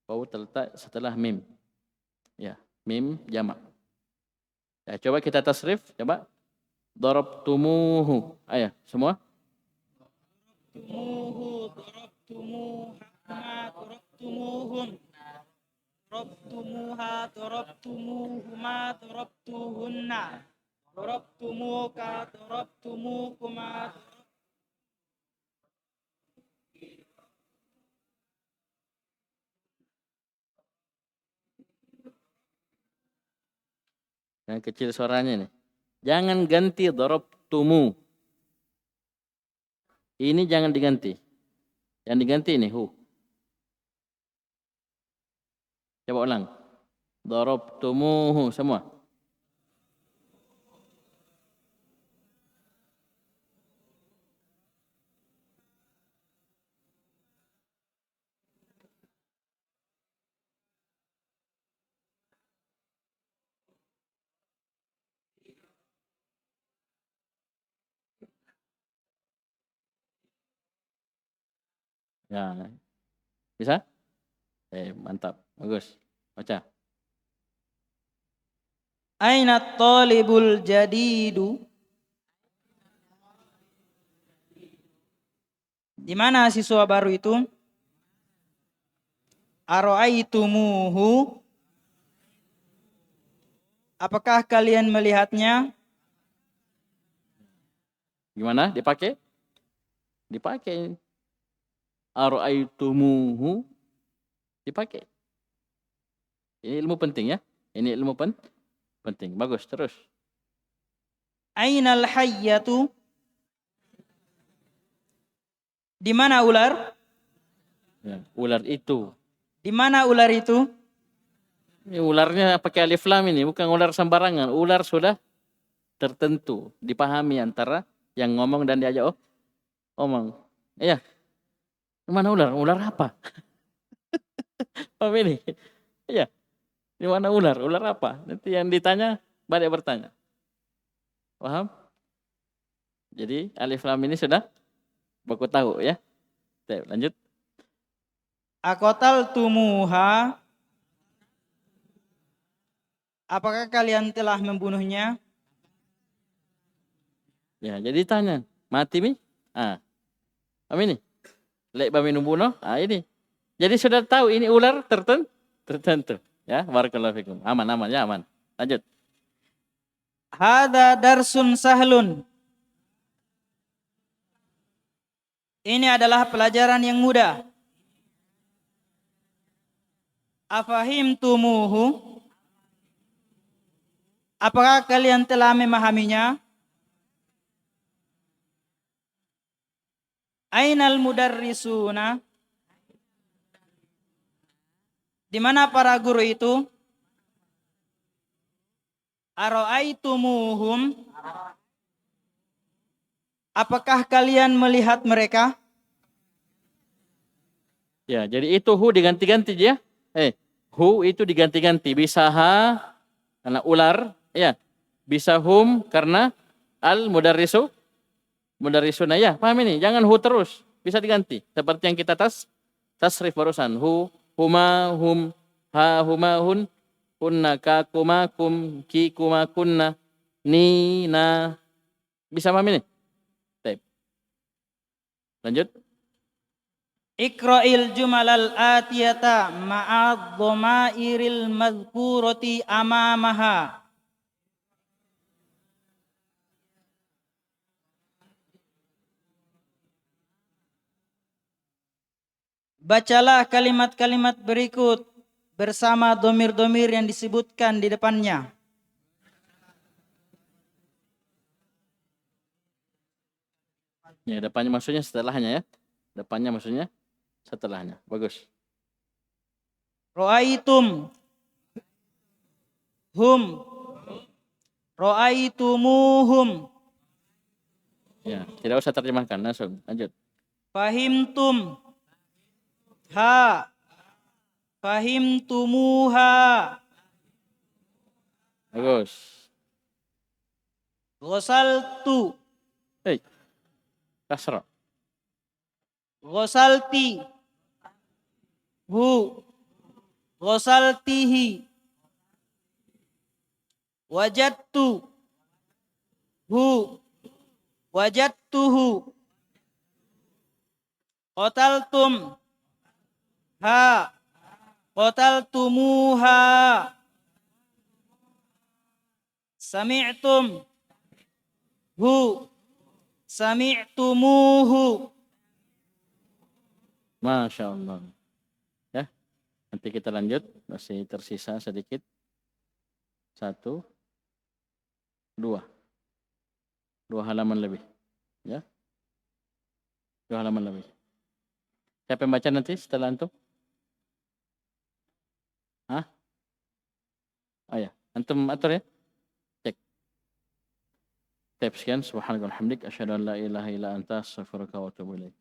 Wow terletak setelah mim. Ya, mim jamak. Ya, coba kita tasrif, coba. Darabtumuhu. Ayo, semua.
Darabtumuhu. Darabtumuha. Darabtumuhum. Darabtumuha. Darabtumuhuma. Darabtuhunna. Darabtumuka. Darabtumukuma.
Yang kecil suaranya nih. Jangan ganti darabtumu. Ini jangan diganti. Yang diganti ini hu. Coba ulang. Darabtumuhu semua. Ya. Bisa? Mantap. Bagus. Baca.
Aina talibul jadidu? Di mana siswa baru itu? Aro'aitumuhu? Apakah kalian melihatnya?
Gimana? Dipakai? Dipakai. Ara'aitumuhu. Dipakai. Ini ilmu penting ya. Ini ilmu penting. Bagus, terus.
Ainal hayyatu? Di mana ular?
Ya, ular itu.
Di mana ular itu?
Ini ularnya pakai alif lam ini, bukan ular sembarangan. Ular sudah tertentu, dipahami antara yang ngomong dan diajak omong. Iya. Di mana ular? Ular apa? Paham ini? Iya. Di mana ular? Ular apa? Nanti yang ditanya balik bertanya. Paham? Jadi alif lam ini sudah baku tahu ya. Oke, lanjut.
Akotal tumuha? Apakah kalian telah membunuhnya?
Ya, jadi tanya, mati mi? Paham ini? Lek bami numbuno? Ini. Jadi sudah tahu ini ular tertentu. Ya, barakallahu fikum. Aman ya, aman. Lanjut.
Hada darsun sahlun. Ini adalah pelajaran yang mudah. Afahimtumuhu? Apakah kalian telah memahaminya? Ainal mudarrisuna? Di mana para guru itu? Aro'aitumuhum? Apakah kalian melihat mereka?
Ya, jadi itu hu diganti-ganti ya. Hu itu diganti-ganti. Bisa ha karena ular, ya. Bisa hum karena al mudarrisuna ya. Paham ini? Jangan hu terus. Bisa diganti. Seperti yang kita tasrif barusan. Hu, huma, hum, ha, huma, hun, kunna, ka, kuma, kum, ki, kuma, kunna, ni, na. Bisa paham ini? Baik. Lanjut.
Iqra'il jumalal atiyata ma'ad dhamairil madhkurati amamaha. Bacalah kalimat-kalimat berikut bersama domir-domir yang disebutkan di depannya.
Ya, depannya maksudnya setelahnya ya. Depannya maksudnya setelahnya. Bagus.
Ro'aitum hum. Ro'aitumuhum.
Ya, tidak usah terjemahkan langsung. Lanjut.
Fahimtum ha. Fahimtumuha.
Bagus.
Ghasaltu.
Kasra.
Ghasalti. Hu. Ghasaltihi. Wajadtu. Hu. Wajadtuhu. Qataltum. Ha. Qataltumuha. Sami'tum. Hu. Sami'tumuhu.
Masya Allah. Ya, nanti kita lanjut. Masih tersisa sedikit. 1, 2. 2 halaman lebih. Ya. 2 halaman lebih. Siapa yang baca nanti setelah antum? Hah? Oh ya, antum atur ya. Cek. Sekian. Subhanallah walhamdik. Asyhadu an la ilaha illa anta astaghfiruka wa atubu ilaik.